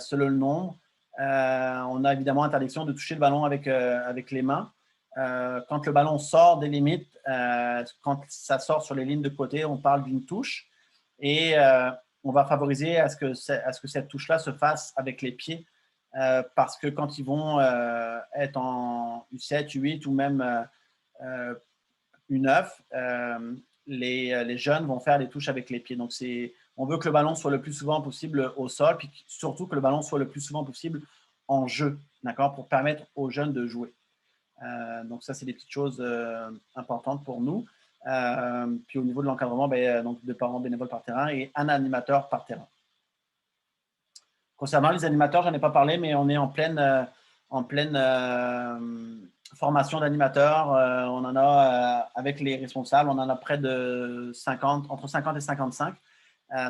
selon le nombre. On a évidemment interdiction de toucher le ballon avec les mains. Quand le ballon sort des limites, quand ça sort sur les lignes de côté, on parle d'une touche. Et on va favoriser à ce que cette touche-là se fasse avec les pieds. Parce que quand ils vont être en U7, U8 ou même U9, les jeunes vont faire les touches avec les pieds. Donc, on veut que le ballon soit le plus souvent possible au sol, puis surtout que le ballon soit le plus souvent possible en jeu, d'accord, pour permettre aux jeunes de jouer. Donc, ça, c'est des petites choses importantes pour nous. Puis au niveau de l'encadrement, donc 2 parents bénévoles par terrain et un animateur par terrain. Concernant les animateurs, je n'en ai pas parlé, mais on est en pleine formation d'animateurs. On en a, avec les responsables, on en a près de 50, entre 50 et 55.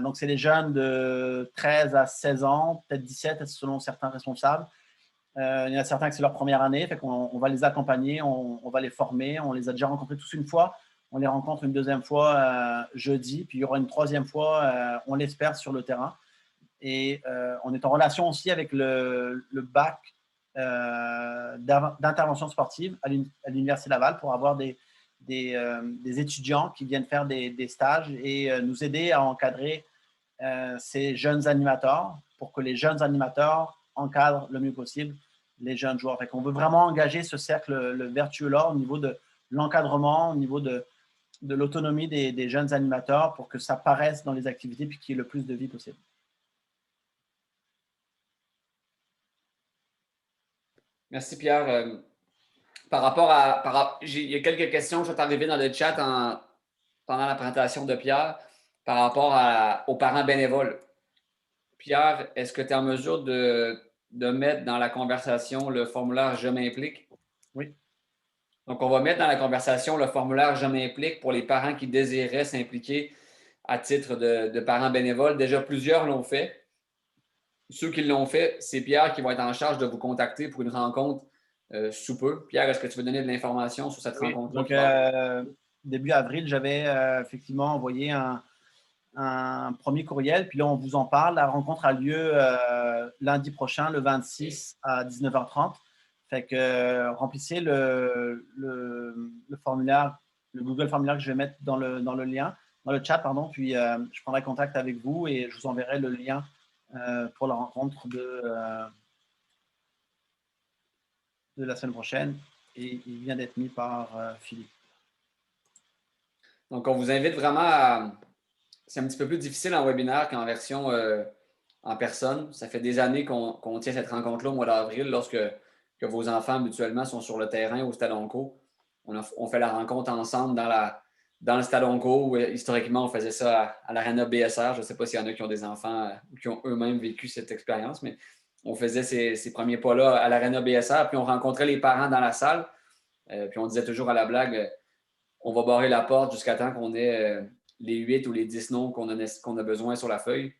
Donc, c'est des jeunes de 13 à 16 ans, peut-être 17 selon certains responsables. Il y en a certains que c'est leur première année, fait qu'on va les accompagner, on va les former. On les a déjà rencontrés tous une fois. On les rencontre une deuxième fois jeudi, puis il y aura une troisième fois, on l'espère, sur le terrain. Et on est en relation aussi avec le bac d'intervention sportive à l'Université Laval pour avoir des étudiants qui viennent faire des stages et nous aider à encadrer ces jeunes animateurs pour que les jeunes animateurs encadrent le mieux possible les jeunes joueurs. On veut vraiment engager ce cercle vertueux-là au niveau de l'encadrement, au niveau de l'autonomie des jeunes animateurs pour que ça paraisse dans les activités et qu'il y ait le plus de vie possible. Merci, Pierre. Il y a quelques questions qui sont arrivées dans le chat pendant la présentation de Pierre par rapport aux parents bénévoles. Pierre, est-ce que tu es en mesure de mettre dans la conversation le formulaire Je m'implique? Oui. Donc, on va mettre dans la conversation le formulaire Je m'implique pour les parents qui désiraient s'impliquer à titre de parents bénévoles. Déjà, plusieurs l'ont fait. Ceux qui l'ont fait, c'est Pierre qui va être en charge de vous contacter pour une rencontre sous peu. Pierre, est-ce que tu veux donner de l'information sur cette rencontre-là? Donc, début avril, j'avais effectivement envoyé un premier courriel, puis là, on vous en parle. La rencontre a lieu lundi prochain, le 26 à 19h30. Fait que remplissez le formulaire, le Google formulaire que je vais mettre dans le lien, dans le chat, pardon, puis je prendrai contact avec vous et je vous enverrai le lien pour la rencontre de la semaine prochaine. Et il vient d'être mis par Philippe. Donc, on vous invite vraiment à... C'est un petit peu plus difficile en webinaire qu'en version en personne. Ça fait des années qu'on tient cette rencontre-là au mois d'avril lorsque vos enfants habituellement sont sur le terrain au Stade Onco. On fait la rencontre ensemble dans le Stade Onco où historiquement on faisait ça à l'Arena BSR. Je ne sais pas s'il y en a qui ont des enfants ou qui ont eux-mêmes vécu cette expérience, mais on faisait ces premiers pas-là à l'Arena BSR, puis on rencontrait les parents dans la salle, puis on disait toujours à la blague, on va barrer la porte jusqu'à temps qu'on ait les 8 ou les 10 noms qu'on a besoin sur la feuille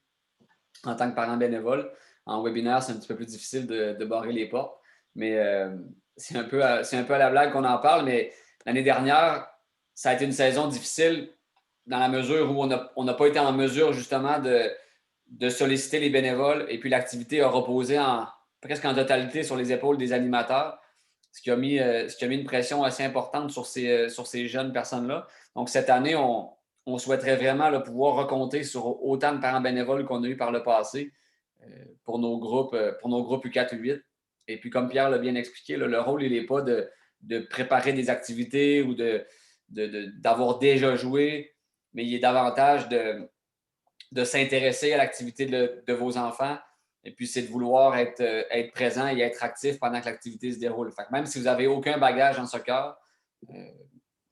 en tant que parent bénévole. En webinaire, c'est un petit peu plus difficile de barrer les portes, mais c'est un peu à la blague qu'on en parle, mais l'année dernière, ça a été une saison difficile dans la mesure où on n'a pas été en mesure justement de solliciter les bénévoles et puis l'activité a reposé presque en totalité sur les épaules des animateurs, ce qui a mis une pression assez importante sur ces jeunes personnes-là. Donc, cette année, on souhaiterait vraiment pouvoir recompter sur autant de parents bénévoles qu'on a eu par le passé pour nos groupes U4 ou U8. Et puis, comme Pierre l'a bien expliqué, le rôle, il n'est pas de préparer des activités ou d'avoir déjà joué, mais il est davantage de s'intéresser à l'activité de vos enfants. Et puis, c'est de vouloir être présent et être actif pendant que l'activité se déroule. Fait que même si vous n'avez aucun bagage en soccer,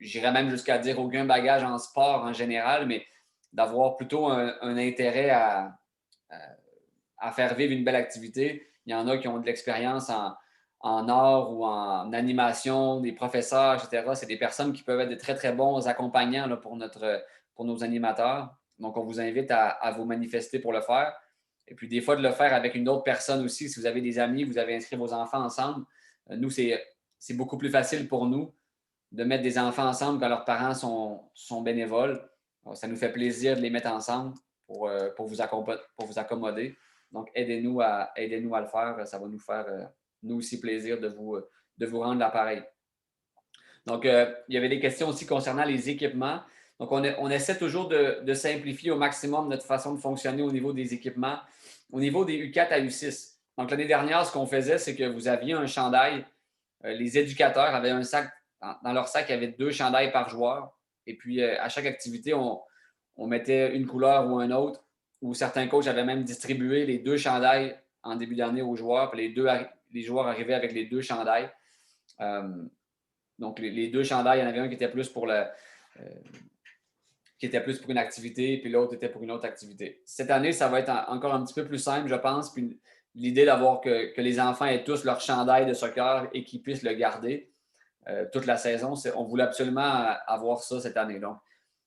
j'irais même jusqu'à dire aucun bagage en sport en général, mais d'avoir plutôt un intérêt à faire vivre une belle activité. Il y en a qui ont de l'expérience en art ou en animation, des professeurs, etc. C'est des personnes qui peuvent être de très, très bons accompagnants là, pour nos animateurs. Donc, on vous invite à vous manifester pour le faire. Et puis, des fois, de le faire avec une autre personne aussi. Si vous avez des amis, vous avez inscrit vos enfants ensemble. Nous, c'est beaucoup plus facile pour nous de mettre des enfants ensemble quand leurs parents sont bénévoles. Ça nous fait plaisir de les mettre ensemble pour vous accommoder. Donc, aidez-nous à le faire. Ça va nous faire, nous aussi, plaisir de vous rendre l'appareil. Donc, il y avait des questions aussi concernant les équipements. Donc, on essaie toujours de simplifier au maximum notre façon de fonctionner au niveau des équipements. Au niveau des U4 à U6. Donc, l'année dernière, ce qu'on faisait, c'est que vous aviez un chandail. Les éducateurs avaient un sac. Dans leur sac, il y avait 2 chandails par joueur. Et puis, à chaque activité, on mettait une couleur ou un autre. Ou certains coachs avaient même distribué les 2 chandails en début d'année aux joueurs. Puis les joueurs arrivaient avec les 2 chandails. Donc, les 2 chandails, il y en avait un qui était plus pour une activité, puis l'autre était pour une autre activité. Cette année, ça va être encore un petit peu plus simple, je pense. Puis l'idée d'avoir que les enfants aient tous leur chandail de soccer et qu'ils puissent le garder toute la saison, on voulait absolument avoir ça cette année. Donc,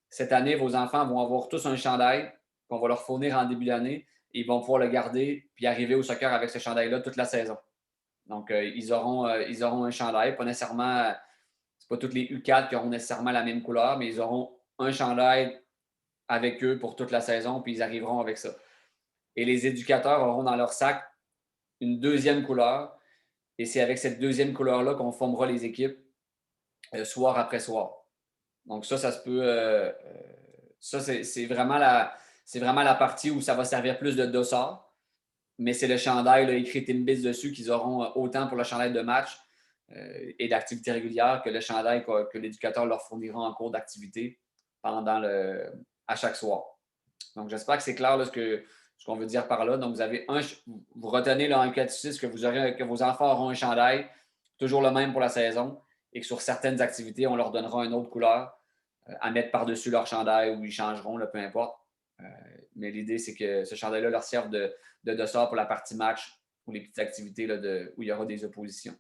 cette année, vos enfants vont avoir tous un chandail qu'on va leur fournir en début d'année et ils vont pouvoir le garder puis arriver au soccer avec ce chandail-là toute la saison. Donc, ils auront un chandail, pas nécessairement, c'est pas toutes les U4 qui auront nécessairement la même couleur, mais ils auront un chandail avec eux pour toute la saison, puis ils arriveront avec ça. Et les éducateurs auront dans leur sac une deuxième couleur, et c'est avec cette deuxième couleur-là qu'on formera les équipes soir après soir. Donc ça se peut. Ça, c'est vraiment la partie où ça va servir plus de dossard, mais c'est le chandail là, écrit Timbits dessus qu'ils auront autant pour le chandail de match et d'activité régulière que le chandail que l'éducateur leur fournira en cours d'activité à chaque soir. Donc, j'espère que c'est clair là, ce qu'on veut dire par là. Donc, vous retenez là, en 4-6 que vos enfants auront un chandail, toujours le même pour la saison, et que sur certaines activités, on leur donnera une autre couleur à mettre par-dessus leur chandail ou ils changeront, là, peu importe. Mais l'idée, c'est que ce chandail-là leur serve de dossard pour la partie match ou les petites activités là, où il y aura des oppositions.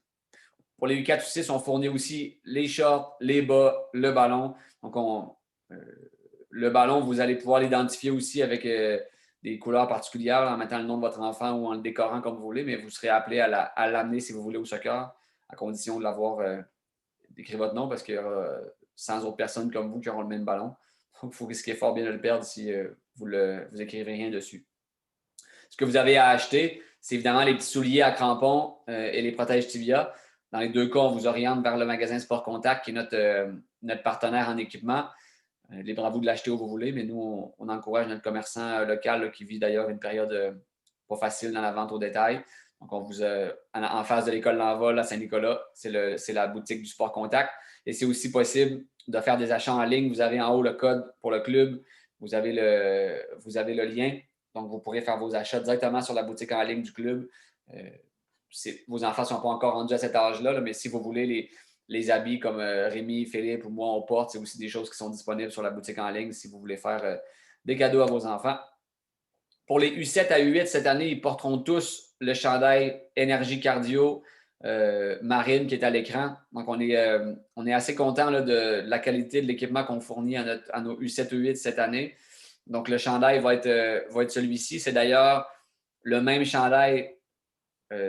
Pour les U4 ou 6, on fournit aussi les shorts, les bas, le ballon. Donc, le ballon, vous allez pouvoir l'identifier aussi avec des couleurs particulières en mettant le nom de votre enfant ou en le décorant comme vous voulez, mais vous serez appelé à l'amener si vous voulez au soccer, à condition de l'avoir d'écrire votre nom parce qu'il y aura 100 autres personnes comme vous qui auront le même ballon. Donc, vous risquez fort bien de le perdre si vous n'écrivez rien dessus. Ce que vous avez à acheter, c'est évidemment les petits souliers à crampons et les protèges tibia. Dans les 2 cas, on vous oriente vers le magasin Sport Contact, qui est notre partenaire en équipement. Libre à vous de l'acheter où vous voulez, mais nous, on encourage notre commerçant local là, qui vit d'ailleurs une période pas facile dans la vente au détail. Donc, en face de l'école L'Envol à Saint-Nicolas, c'est la boutique du Sport Contact. Et c'est aussi possible de faire des achats en ligne. Vous avez en haut le code pour le club. Vous avez le lien. Donc, vous pourrez faire vos achats directement sur la boutique en ligne du club. Vos enfants ne sont pas encore rendus à cet âge-là, là, mais si vous voulez les habits comme Rémi, Philippe ou moi, on porte, c'est aussi des choses qui sont disponibles sur la boutique en ligne si vous voulez faire des cadeaux à vos enfants. Pour les U7 à U8, cette année, ils porteront tous le chandail Énergie Cardio Marine qui est à l'écran. Donc, on est assez content de la qualité de l'équipement qu'on fournit à nos U7 U8 cette année. Donc, le chandail va être celui-ci. C'est d'ailleurs le même chandail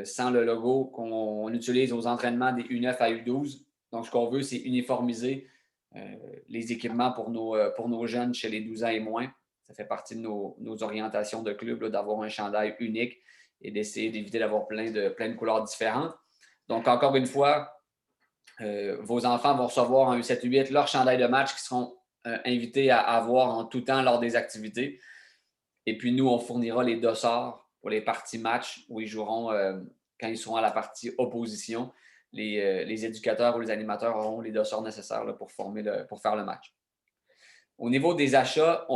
sans le logo qu'on utilise aux entraînements des U9 à U12. Donc, ce qu'on veut, c'est uniformiser les équipements pour nos jeunes chez les 12 ans et moins. Ça fait partie de nos orientations de club d'avoir un chandail unique et d'essayer d'éviter d'avoir plein de couleurs différentes. Donc, encore une fois, vos enfants vont recevoir en U7 U8 leur chandail de match qui seront invités à avoir en tout temps lors des activités. Et puis, nous, on fournira les dossards pour les parties match où ils joueront quand ils seront à la partie opposition. Les éducateurs ou les animateurs auront les dossards nécessaires là, pour faire le match. Au niveau des achats,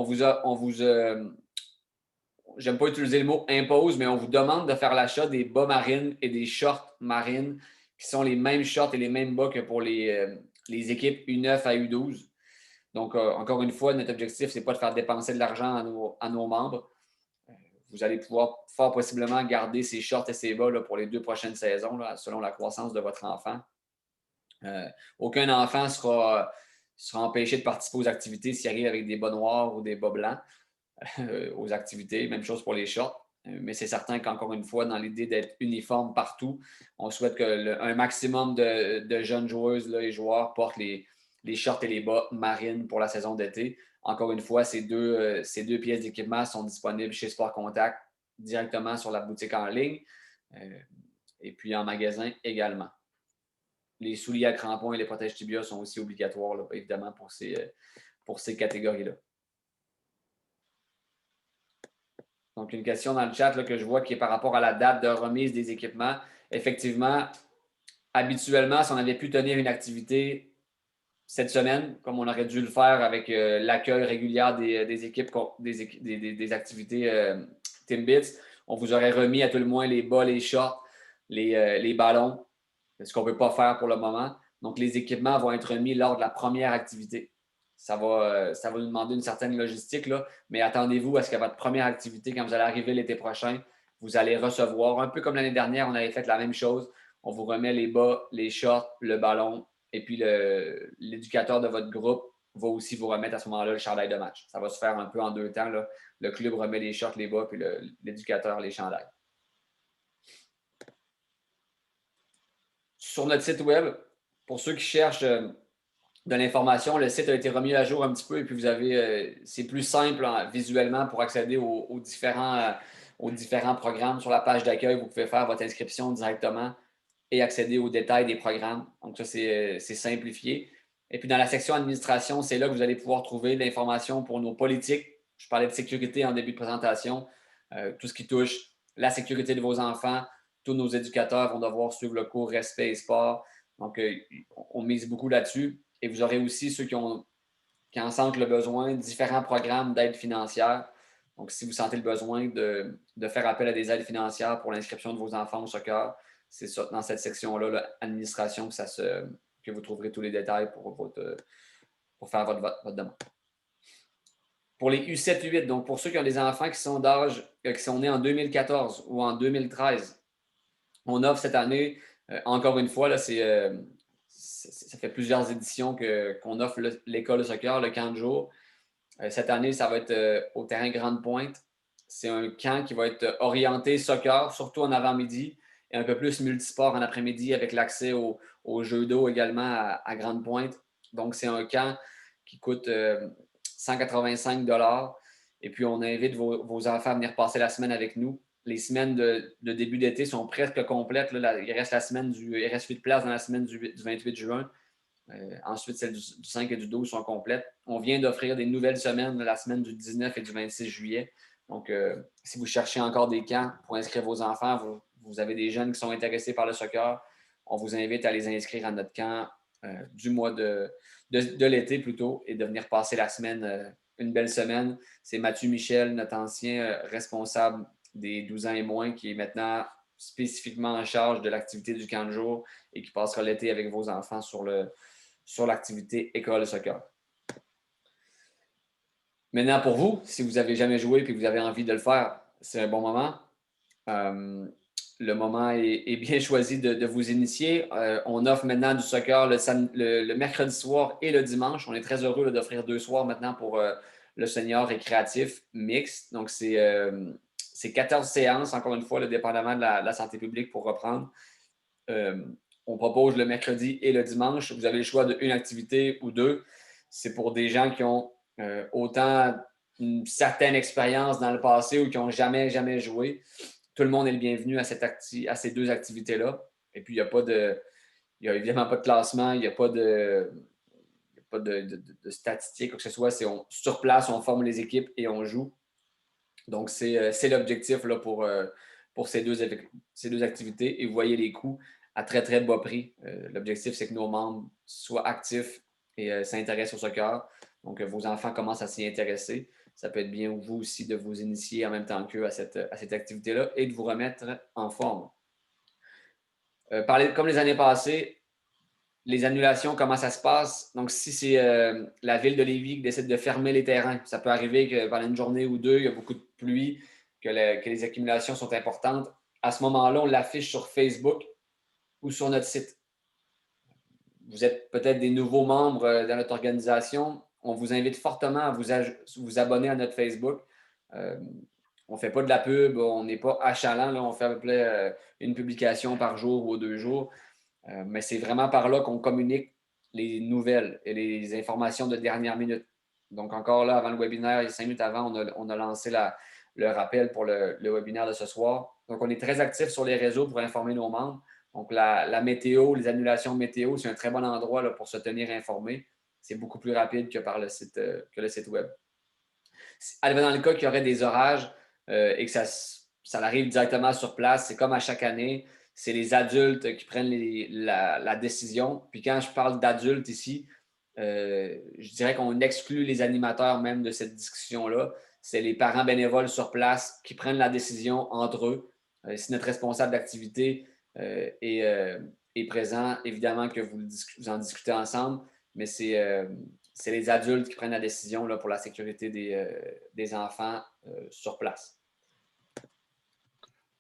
j'aime pas utiliser le mot impose, mais on vous demande de faire l'achat des bas marines et des shorts marines qui sont les mêmes shorts et les mêmes bas que pour les équipes U9 à U12. Donc, encore une fois, notre objectif, ce n'est pas de faire dépenser de l'argent à nos membres. Vous allez pouvoir fort possiblement garder ces shorts et ces bas là, pour les 2 prochaines saisons, là, selon la croissance de votre enfant. Aucun enfant sera empêché de participer aux activités s'il arrive avec des bas noirs ou des bas blancs aux activités. Même chose pour les shorts. Mais c'est certain qu'encore une fois, dans l'idée d'être uniforme partout, on souhaite qu'un maximum de jeunes joueuses là, et joueurs portent les shorts et les bas marines pour la saison d'été. Encore une fois, ces deux pièces d'équipement sont disponibles chez Sport Contact directement sur la boutique en ligne et puis en magasin également. Les souliers à crampons et les protèges tibia sont aussi obligatoires, là, évidemment, pour ces catégories-là. Donc, une question dans le chat là, que je vois qui est par rapport à la date de remise des équipements. Effectivement, habituellement, si on avait pu tenir une activité cette semaine, comme on aurait dû le faire avec l'accueil régulier des équipes, des activités Timbits, on vous aurait remis à tout le moins les bas, les shorts, les ballons, ce qu'on ne peut pas faire pour le moment. Donc, les équipements vont être remis lors de la première activité. Ça va nous demander une certaine logistique, là, mais attendez-vous à ce qu'à votre première activité, quand vous allez arriver l'été prochain, vous allez recevoir, un peu comme l'année dernière, on avait fait la même chose. On vous remet les bas, les shorts, le ballon, et puis l'éducateur de votre groupe va aussi vous remettre à ce moment-là le chandail de match. Ça va se faire un peu en 2 temps, là. Le club remet les shorts, les bas, puis l'éducateur les chandails. Sur notre site web, pour ceux qui cherchent de l'information, le site a été remis à jour un petit peu et puis vous avez, c'est plus simple visuellement pour accéder aux différents programmes. Sur la page d'accueil, vous pouvez faire votre inscription directement et accéder aux détails des programmes. Donc ça, c'est simplifié. Et puis dans la section administration, c'est là que vous allez pouvoir trouver l'information pour nos politiques. Je parlais de sécurité en début de présentation. Tout ce qui touche la sécurité de vos enfants. Tous nos éducateurs vont devoir suivre le cours Respect et Sport. Donc, on mise beaucoup là-dessus. Et vous aurez aussi ceux qui en sentent le besoin, différents programmes d'aide financière. Donc, si vous sentez le besoin de faire appel à des aides financières pour l'inscription de vos enfants au soccer, c'est dans cette section-là, l'administration, que vous trouverez tous les détails pour faire votre demande. Pour les U7, U8, donc pour ceux qui ont des enfants qui sont qui sont nés en 2014 ou en 2013, on offre cette année, encore une fois, là, ça fait plusieurs éditions qu'on offre l'école de soccer, le camp de jour. Cette année, ça va être au terrain Grande Pointe. C'est un camp qui va être orienté soccer, surtout en avant-midi, et un peu plus multisport en après-midi avec l'accès au jeu d'eau également à Grande Pointe. Donc, c'est un camp qui coûte 185 $. Et puis, on invite vos enfants à venir passer la semaine avec nous. Les semaines de début d'été sont presque complètes. Là, il reste 8 places dans la semaine du 28 juin. Ensuite, celles du 5 et du 12 sont complètes. On vient d'offrir des nouvelles semaines, la semaine du 19 et du 26 juillet. Donc, si vous cherchez encore des camps pour inscrire vos enfants, vous avez des jeunes qui sont intéressés par le soccer, on vous invite à les inscrire à notre camp du mois de l'été plutôt et de venir passer la semaine, une belle semaine. C'est Mathieu Michel, notre ancien responsable des 12 ans et moins, qui est maintenant spécifiquement en charge de l'activité du camp de jour et qui passera l'été avec vos enfants sur l'activité école de soccer. Maintenant, pour vous, si vous n'avez jamais joué et que vous avez envie de le faire, c'est un bon moment. Le moment est bien choisi de vous initier. On offre maintenant du soccer le mercredi soir et le dimanche. On est très heureux d'offrir 2 soirs maintenant pour le senior récréatif mixte. Donc, c'est 14 séances, encore une fois, dépendamment de la santé publique pour reprendre. On propose le mercredi et le dimanche. Vous avez le choix d'une activité ou 2. C'est pour des gens qui ont autant une certaine expérience dans le passé ou qui n'ont jamais joué. Tout le monde est le bienvenu à ces 2 activités-là. Et puis, il n'y a évidemment pas de classement, il n'y a pas de statistiques, quoi que ce soit. Sur place, on forme les équipes et on joue. Donc, c'est l'objectif là, pour ces deux activités. Et vous voyez les coûts à très, très bas prix. L'objectif, c'est que nos membres soient actifs et s'intéressent au soccer. Donc, vos enfants commencent à s'y intéresser. Ça peut être bien, vous aussi, de vous initier en même temps qu'eux à cette activité-là et de vous remettre en forme. Comme les années passées, les annulations, comment ça se passe? Donc, si c'est la ville de Lévis qui décide de fermer les terrains, ça peut arriver que pendant une journée ou 2, il y a beaucoup de pluie, que les accumulations sont importantes. À ce moment-là, on l'affiche sur Facebook ou sur notre site. Vous êtes peut-être des nouveaux membres dans notre organisation. On vous invite fortement à vous abonner à notre Facebook. On ne fait pas de la pub, on n'est pas achalant. Là, on fait à peu près une publication par jour ou 2 jours. Mais c'est vraiment par là qu'on communique les nouvelles et les informations de dernière minute. Donc, encore là, avant le webinaire, 5 minutes avant, on a lancé le rappel pour le webinaire de ce soir. Donc, on est très actifs sur les réseaux pour informer nos membres. Donc, la météo, les annulations météo, c'est un très bon endroit là, pour se tenir informé. C'est beaucoup plus rapide que par le site web. Dans le cas qu'il y aurait des orages et que ça arrive directement sur place, c'est comme à chaque année, c'est les adultes qui prennent la décision. Puis quand je parle d'adultes ici, je dirais qu'on exclut les animateurs même de cette discussion-là. C'est les parents bénévoles sur place qui prennent la décision entre eux. Si notre responsable d'activité est présent, évidemment que vous en discutez ensemble, mais c'est les adultes qui prennent la décision là, pour la sécurité des enfants sur place.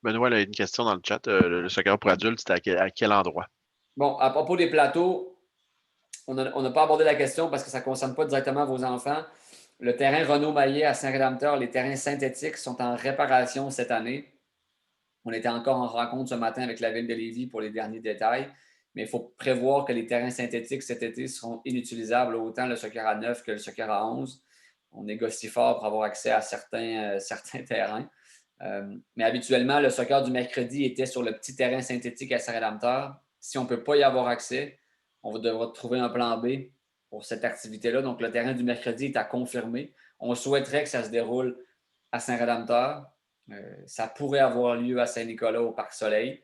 Benoît, il y a une question dans le chat. Le soccer pour adultes, c'était à quel endroit? Bon, à propos des plateaux, on n'a pas abordé la question parce que ça ne concerne pas directement vos enfants. Le terrain Renaud-Maillet à Saint-Rédempteur, les terrains synthétiques sont en réparation cette année. On était encore en rencontre ce matin avec la ville de Lévis pour les derniers détails, mais il faut prévoir que les terrains synthétiques cet été seront inutilisables, autant le soccer à 9 que le soccer à 11. On négocie fort pour avoir accès à certains terrains. Mais habituellement, le soccer du mercredi était sur le petit terrain synthétique à Saint-Rédempteur. Si on ne peut pas y avoir accès, on devra trouver un plan B pour cette activité-là. Donc, le terrain du mercredi est à confirmer. On souhaiterait que ça se déroule à Saint-Rédempteur. Ça pourrait avoir lieu à Saint-Nicolas au Parc Soleil.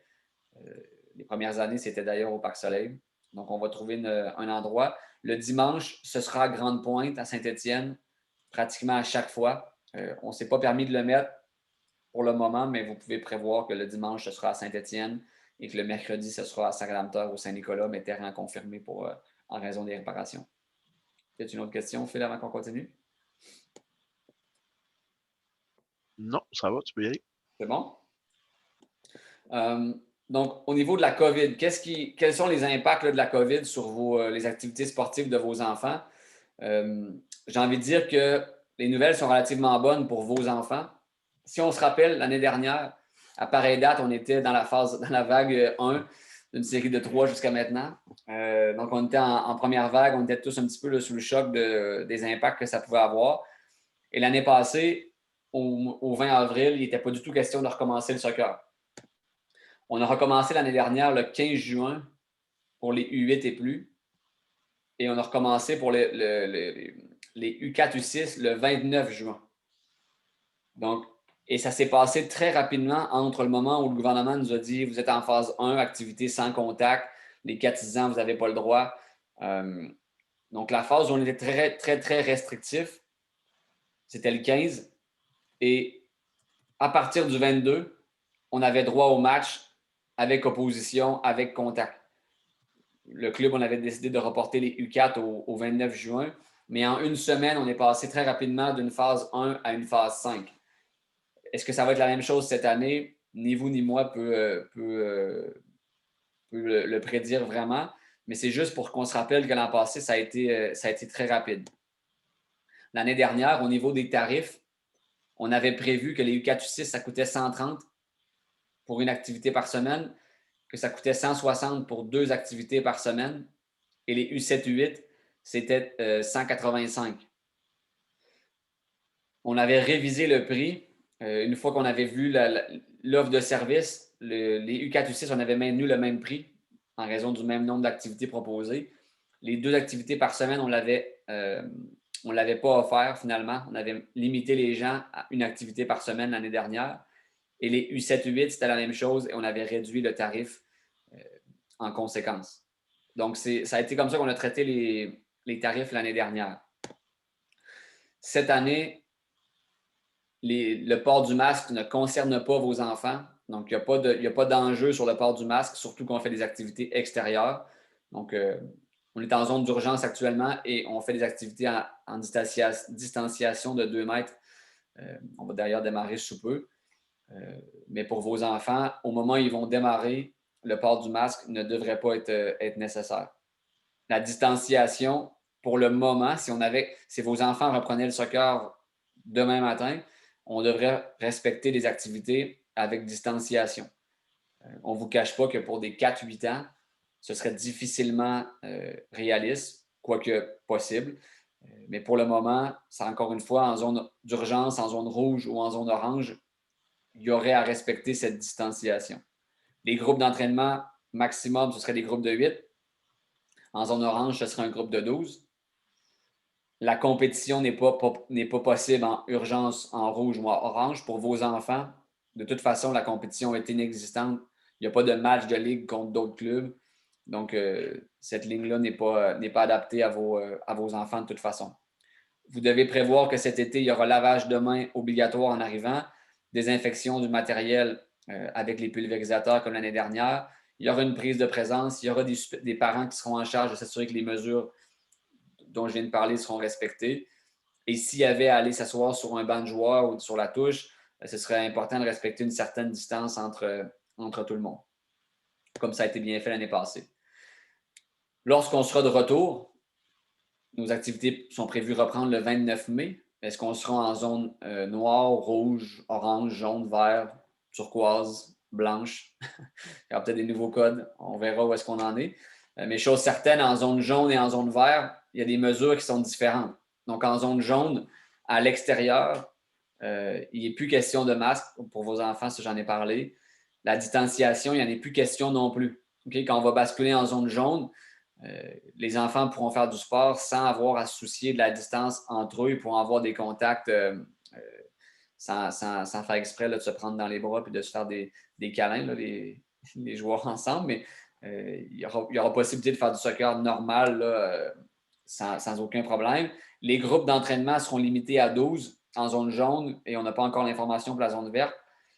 Les premières années, c'était d'ailleurs au Parc Soleil. Donc, on va trouver un endroit. Le dimanche, ce sera à Grande-Pointe, à Saint-Étienne, pratiquement à chaque fois. On ne s'est pas permis de le mettre pour le moment, mais vous pouvez prévoir que le dimanche, ce sera à Saint-Étienne et que le mercredi, ce sera à Saint-Rédempteur ou Saint-Nicolas, mais terrain confirmé en raison des réparations. Y a-t-il une autre question, Phil, avant qu'on continue? Non, ça va, tu peux y aller. C'est bon? Donc, au niveau de la COVID, quels sont les impacts là, de la COVID sur les activités sportives de vos enfants? J'ai envie de dire que les nouvelles sont relativement bonnes pour vos enfants. Si on se rappelle, l'année dernière, à pareille date, on était dans la vague 1 d'une série de 3 jusqu'à maintenant. Donc, on était en première vague, on était tous un petit peu là, sous le choc des impacts que ça pouvait avoir. Et l'année passée, au 20 avril, il n'était pas du tout question de recommencer le soccer. On a recommencé l'année dernière le 15 juin pour les U8 et plus. Et on a recommencé pour les U4, U6 le 29 juin. Donc, et ça s'est passé très rapidement entre le moment où le gouvernement nous a dit vous êtes en phase 1, activité sans contact, les 4-6 ans, vous n'avez pas le droit. Donc, la phase où on était très, très, très restrictif, c'était le 15. Et à partir du 22, on avait droit au match avec opposition, avec contact. Le club, on avait décidé de reporter les U4 au 29 juin, mais en une semaine, on est passé très rapidement d'une phase 1 à une phase 5. Est-ce que ça va être la même chose cette année? Ni vous ni moi peut le prédire vraiment, mais c'est juste pour qu'on se rappelle que l'an passé, ça a été très rapide. L'année dernière, au niveau des tarifs, on avait prévu que les U4, U6, ça coûtait 130 pour une activité par semaine, que ça coûtait 160 pour 2 activités par semaine, et les U7, U8, c'était 185. On avait révisé le prix une fois qu'on avait vu l'offre de service. Les U4, U6, on avait maintenu le même prix en raison du même nombre d'activités proposées. Les 2 activités par semaine, on ne l'avait pas offert finalement. On avait limité les gens à une activité par semaine l'année dernière. Et les U7, U8, c'était la même chose et on avait réduit le tarif en conséquence. Donc, ça a été comme ça qu'on a traité les tarifs l'année dernière. Cette année, le port du masque ne concerne pas vos enfants. Donc, il n'y a pas d'enjeu sur le port du masque, surtout qu'on fait des activités extérieures. Donc, on est en zone d'urgence actuellement et on fait des activités en distanciation de 2 mètres. On va d'ailleurs démarrer sous peu. Mais pour vos enfants, au moment où ils vont démarrer, le port du masque ne devrait pas être nécessaire. La distanciation, pour le moment, si vos enfants reprenaient le soccer demain matin, on devrait respecter les activités avec distanciation. On ne vous cache pas que pour des 4-8 ans, ce serait difficilement réaliste, quoique possible. Mais pour le moment, c'est encore une fois en zone d'urgence, en zone rouge ou en zone orange, il y aurait à respecter cette distanciation. Les groupes d'entraînement maximum, ce serait des groupes de 8. En zone orange, ce serait un groupe de 12. La compétition n'est pas possible en urgence, en rouge ou en orange. Pour vos enfants, de toute façon, la compétition est inexistante. Il n'y a pas de match de ligue contre d'autres clubs. Donc, cette ligne-là n'est pas adaptée à vos enfants de toute façon. Vous devez prévoir que cet été, il y aura lavage de mains obligatoire en arrivant, désinfection du matériel avec les pulvérisateurs comme l'année dernière. Il y aura une prise de présence. Il y aura des parents qui seront en charge de s'assurer que les mesures dont je viens de parler seront respectées. Et s'il y avait à aller s'asseoir sur un banc de joueur ou sur la touche, ce serait important de respecter une certaine distance entre tout le monde, comme ça a été bien fait l'année passée. Lorsqu'on sera de retour, nos activités sont prévues reprendre le 29 mai. Est-ce qu'on sera en zone noire, rouge, orange, jaune, vert, turquoise, blanche? Il y aura peut-être des nouveaux codes. On verra où est-ce qu'on en est. Mais chose certaine, en zone jaune et en zone vert, il y a des mesures qui sont différentes. Donc, en zone jaune, à l'extérieur, il n'est plus question de masque pour vos enfants, ça j'en ai parlé. La distanciation, il n'y en a plus question non plus. Okay? Quand on va basculer en zone jaune, les enfants pourront faire du sport sans avoir à se soucier de la distance entre eux. Ils pourront avoir des contacts sans faire exprès là, de se prendre dans les bras et de se faire des câlins, là, les joueurs ensemble. Mais il y aura possibilité de faire du soccer normal là, sans aucun problème. Les groupes d'entraînement seront limités à 12 en zone jaune et on n'a pas encore l'information pour la zone verte.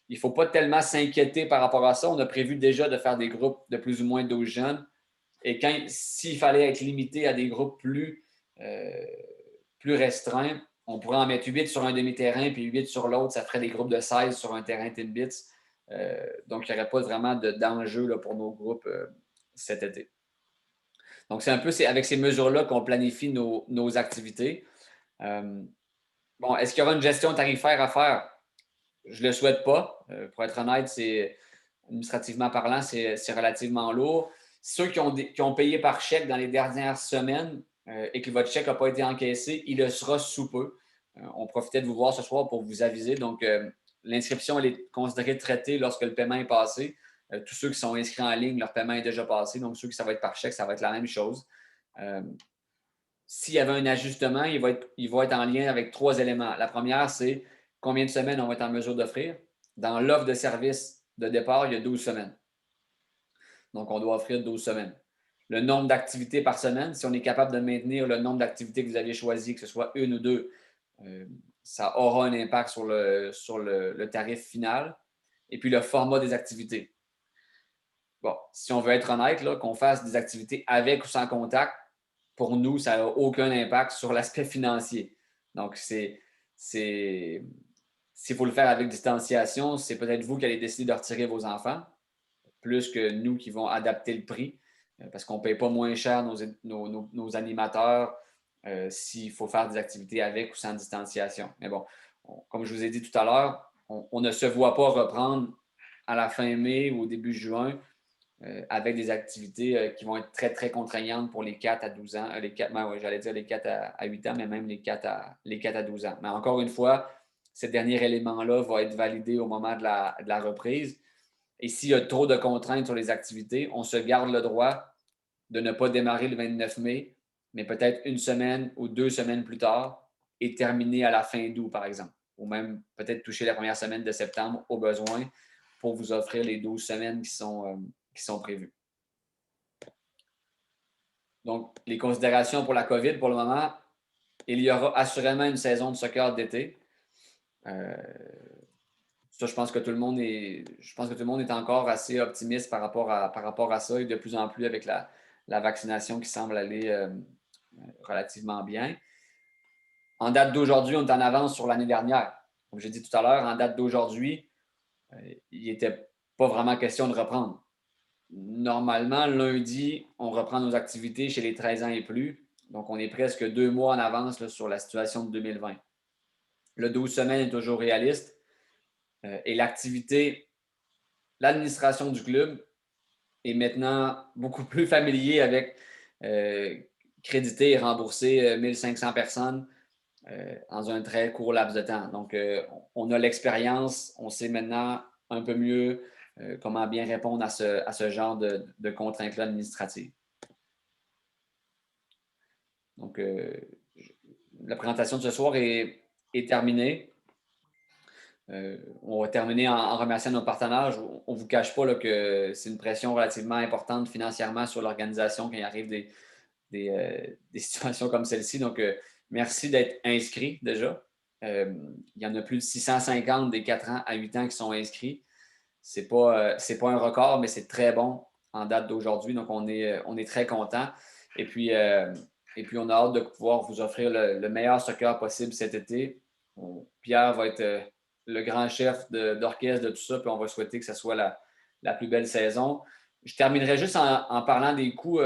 Il ne faut pas tellement s'inquiéter par rapport à ça. On a prévu déjà de faire des groupes de plus ou moins 12 jeunes. Et s'il fallait être limité à des groupes plus restreints, on pourrait en mettre 8 sur un demi-terrain puis 8 sur l'autre. Ça ferait des groupes de 16 sur un terrain Timbits. Donc, il n'y aurait pas vraiment d'enjeu là, pour nos groupes cet été. Donc, c'est un peu avec ces mesures-là qu'on planifie nos activités. Bon, est-ce qu'il y aura une gestion tarifaire à faire? Je ne le souhaite pas. Pour être honnête, administrativement parlant, c'est relativement lourd. Ceux qui ont payé par chèque dans les dernières semaines et que votre chèque n'a pas été encaissé, il le sera sous peu. On profitait de vous voir ce soir pour vous aviser. Donc, l'inscription, elle est considérée traitée lorsque le paiement est passé. Tous ceux qui sont inscrits en ligne, leur paiement est déjà passé. Donc, ceux qui ça va être par chèque, ça va être la même chose. S'il y avait un ajustement, il va être en lien avec 3 éléments. La première, c'est combien de semaines on va être en mesure d'offrir. Dans l'offre de service de départ, il y a 12 semaines. Donc, on doit offrir 12 semaines. Le nombre d'activités par semaine, si on est capable de maintenir le nombre d'activités que vous avez choisi, que ce soit une ou deux, ça aura un impact sur le tarif final. Et puis, le format des activités. Bon, si on veut être honnête, là, qu'on fasse des activités avec ou sans contact, pour nous, ça n'a aucun impact sur l'aspect financier. Donc, s'il faut le faire avec distanciation, c'est peut-être vous qui allez décider de retirer vos enfants, plus que nous qui vont adapter le prix, parce qu'on ne paye pas moins cher nos animateurs s'il faut faire des activités avec ou sans distanciation. Mais bon, comme je vous ai dit tout à l'heure, on ne se voit pas reprendre à la fin mai ou au début juin avec des activités qui vont être très, très contraignantes pour les 4 à 12 ans. J'allais dire les 4 à 8 ans, mais même les 4 à 12 ans. Mais encore une fois, ce dernier élément-là va être validé au moment de la reprise. Et s'il y a trop de contraintes sur les activités, on se garde le droit de ne pas démarrer le 29 mai, mais peut-être une semaine ou 2 semaines plus tard et terminer à la fin d'août, par exemple. Ou même peut-être toucher la première semaine de septembre au besoin pour vous offrir les 12 semaines qui sont prévues. Donc, les considérations pour la COVID pour le moment, il y aura assurément une saison de soccer d'été. Ça, je pense que tout le monde est encore assez optimiste par rapport à ça et de plus en plus avec la vaccination qui semble aller relativement bien. En date d'aujourd'hui, on est en avance sur l'année dernière. Comme j'ai dit tout à l'heure, en date d'aujourd'hui, il n'était pas vraiment question de reprendre. Normalement, lundi, on reprend nos activités chez les 13 ans et plus. Donc, on est presque 2 mois en avance là, sur la situation de 2020. Le 12 semaines est toujours réaliste. Et l'administration du club est maintenant beaucoup plus familier avec créditer et rembourser 1500 personnes dans un très court laps de temps. Donc, on a l'expérience, on sait maintenant un peu mieux comment bien répondre à ce genre de contraintes-là administratives. Donc, la présentation de ce soir est terminée. On va terminer en remerciant nos partenaires. On ne vous cache pas là, que c'est une pression relativement importante financièrement sur l'organisation quand il arrive des situations comme celle-ci. Donc, merci d'être inscrit déjà. Il y en a plus de 650 des 4 ans à 8 ans qui sont inscrits. Ce n'est pas un record, mais c'est très bon en date d'aujourd'hui. Donc, on est très content. Et puis, on a hâte de pouvoir vous offrir le meilleur soccer possible cet été. Pierre va être le grand chef d'orchestre de tout ça, puis on va souhaiter que ce soit la plus belle saison. Je terminerai juste en parlant des coûts.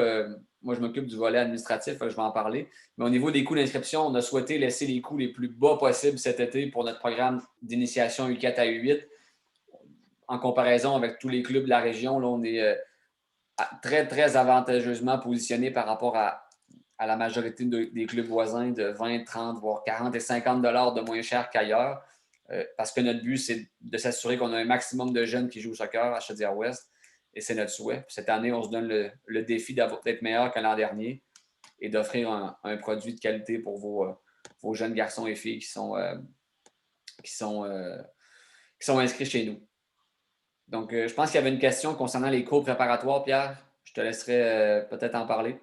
Moi, je m'occupe du volet administratif, je vais en parler. Mais au niveau des coûts d'inscription, on a souhaité laisser les coûts les plus bas possibles cet été pour notre programme d'initiation U4 à U8. En comparaison avec tous les clubs de la région, là, on est très, très avantageusement positionné par rapport à la majorité des clubs voisins de 20, 30, voire 40 et 50 $ de moins cher qu'ailleurs. Parce que notre but, c'est de s'assurer qu'on a un maximum de jeunes qui jouent au soccer à Chaudière-Ouest. Et c'est notre souhait. Puis cette année, on se donne le défi d'être meilleur que l'an dernier et d'offrir un produit de qualité pour vos jeunes garçons et filles qui sont inscrits chez nous. Donc, je pense qu'il y avait une question concernant les cours préparatoires, Pierre. Je te laisserai peut-être en parler.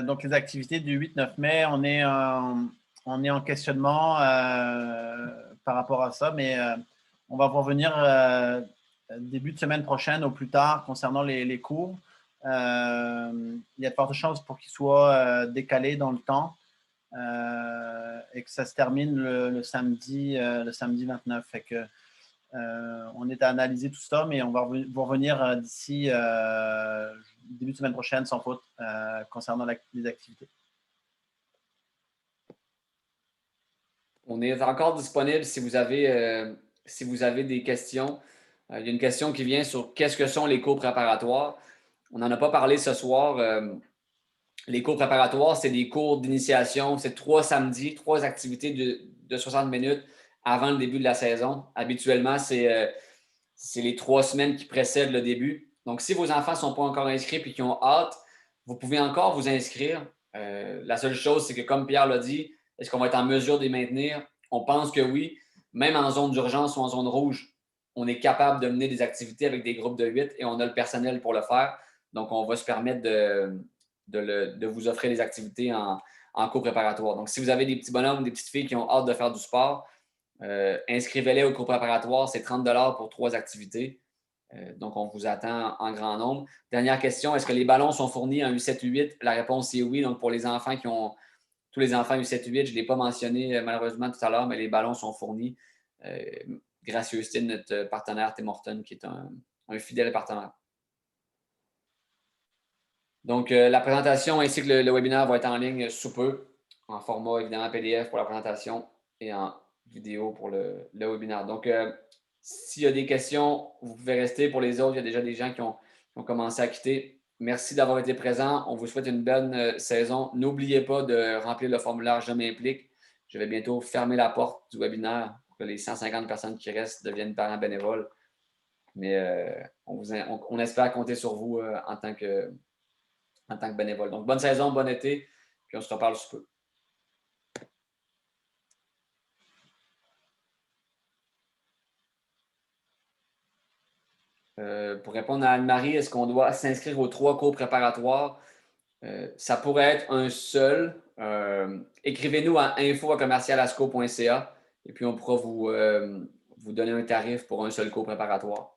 Donc, les activités du 8-9 mai, on est en questionnement par rapport à ça, mais on va revenir début de semaine prochaine au plus tard concernant les cours. Il y a de fortes chances pour qu'ils soient décalés dans le temps et que ça se termine le samedi 29. Fait que, on est à analyser tout ça, mais on va vous revenir d'ici début de semaine prochaine, sans faute, concernant les activités. On est encore disponible si vous avez des questions. Il y a une question qui vient sur qu'est-ce que sont les cours préparatoires. On n'en a pas parlé ce soir. Les cours préparatoires, c'est des cours d'initiation. C'est 3 samedis, 3 activités de 60 minutes avant le début de la saison. Habituellement, c'est les 3 semaines qui précèdent le début. Donc, si vos enfants ne sont pas encore inscrits et qui ont hâte, vous pouvez encore vous inscrire. La seule chose, c'est que comme Pierre l'a dit, est-ce qu'on va être en mesure de les maintenir? On pense que oui. Même en zone d'urgence ou en zone rouge, on est capable de mener des activités avec des groupes de 8 et on a le personnel pour le faire. Donc, on va se permettre de vous offrir des activités en cours préparatoire. Donc, si vous avez des petits bonhommes ou des petites filles qui ont hâte de faire du sport, inscrivez-les au cours préparatoire. C'est 30 $ pour 3 activités. Donc, on vous attend en grand nombre. Dernière question, est-ce que les ballons sont fournis en U7, U8? La réponse est oui. Donc, pour les enfants tous les enfants U7, U8, je ne l'ai pas mentionné malheureusement tout à l'heure, mais les ballons sont fournis. Gracieuseté de notre partenaire Tim Hortons, qui est un fidèle partenaire. Donc, la présentation ainsi que le webinaire vont être en ligne sous peu, en format évidemment PDF pour la présentation et en vidéo pour le webinaire. Donc, s'il y a des questions, vous pouvez rester. Pour les autres, il y a déjà des gens qui ont commencé à quitter. Merci d'avoir été présent. On vous souhaite une bonne saison. N'oubliez pas de remplir le formulaire Je m'implique. Je vais bientôt fermer la porte du webinaire pour que les 150 personnes qui restent deviennent parents bénévoles. Mais on espère compter sur vous en tant que bénévole. Donc, bonne saison, bon été, puis on se reparle sous peu. Pour répondre à Anne-Marie, est-ce qu'on doit s'inscrire aux 3 cours préparatoires? Ça pourrait être un seul. Écrivez-nous à info@commercialasco.ca et puis on pourra vous donner un tarif pour un seul cours préparatoire.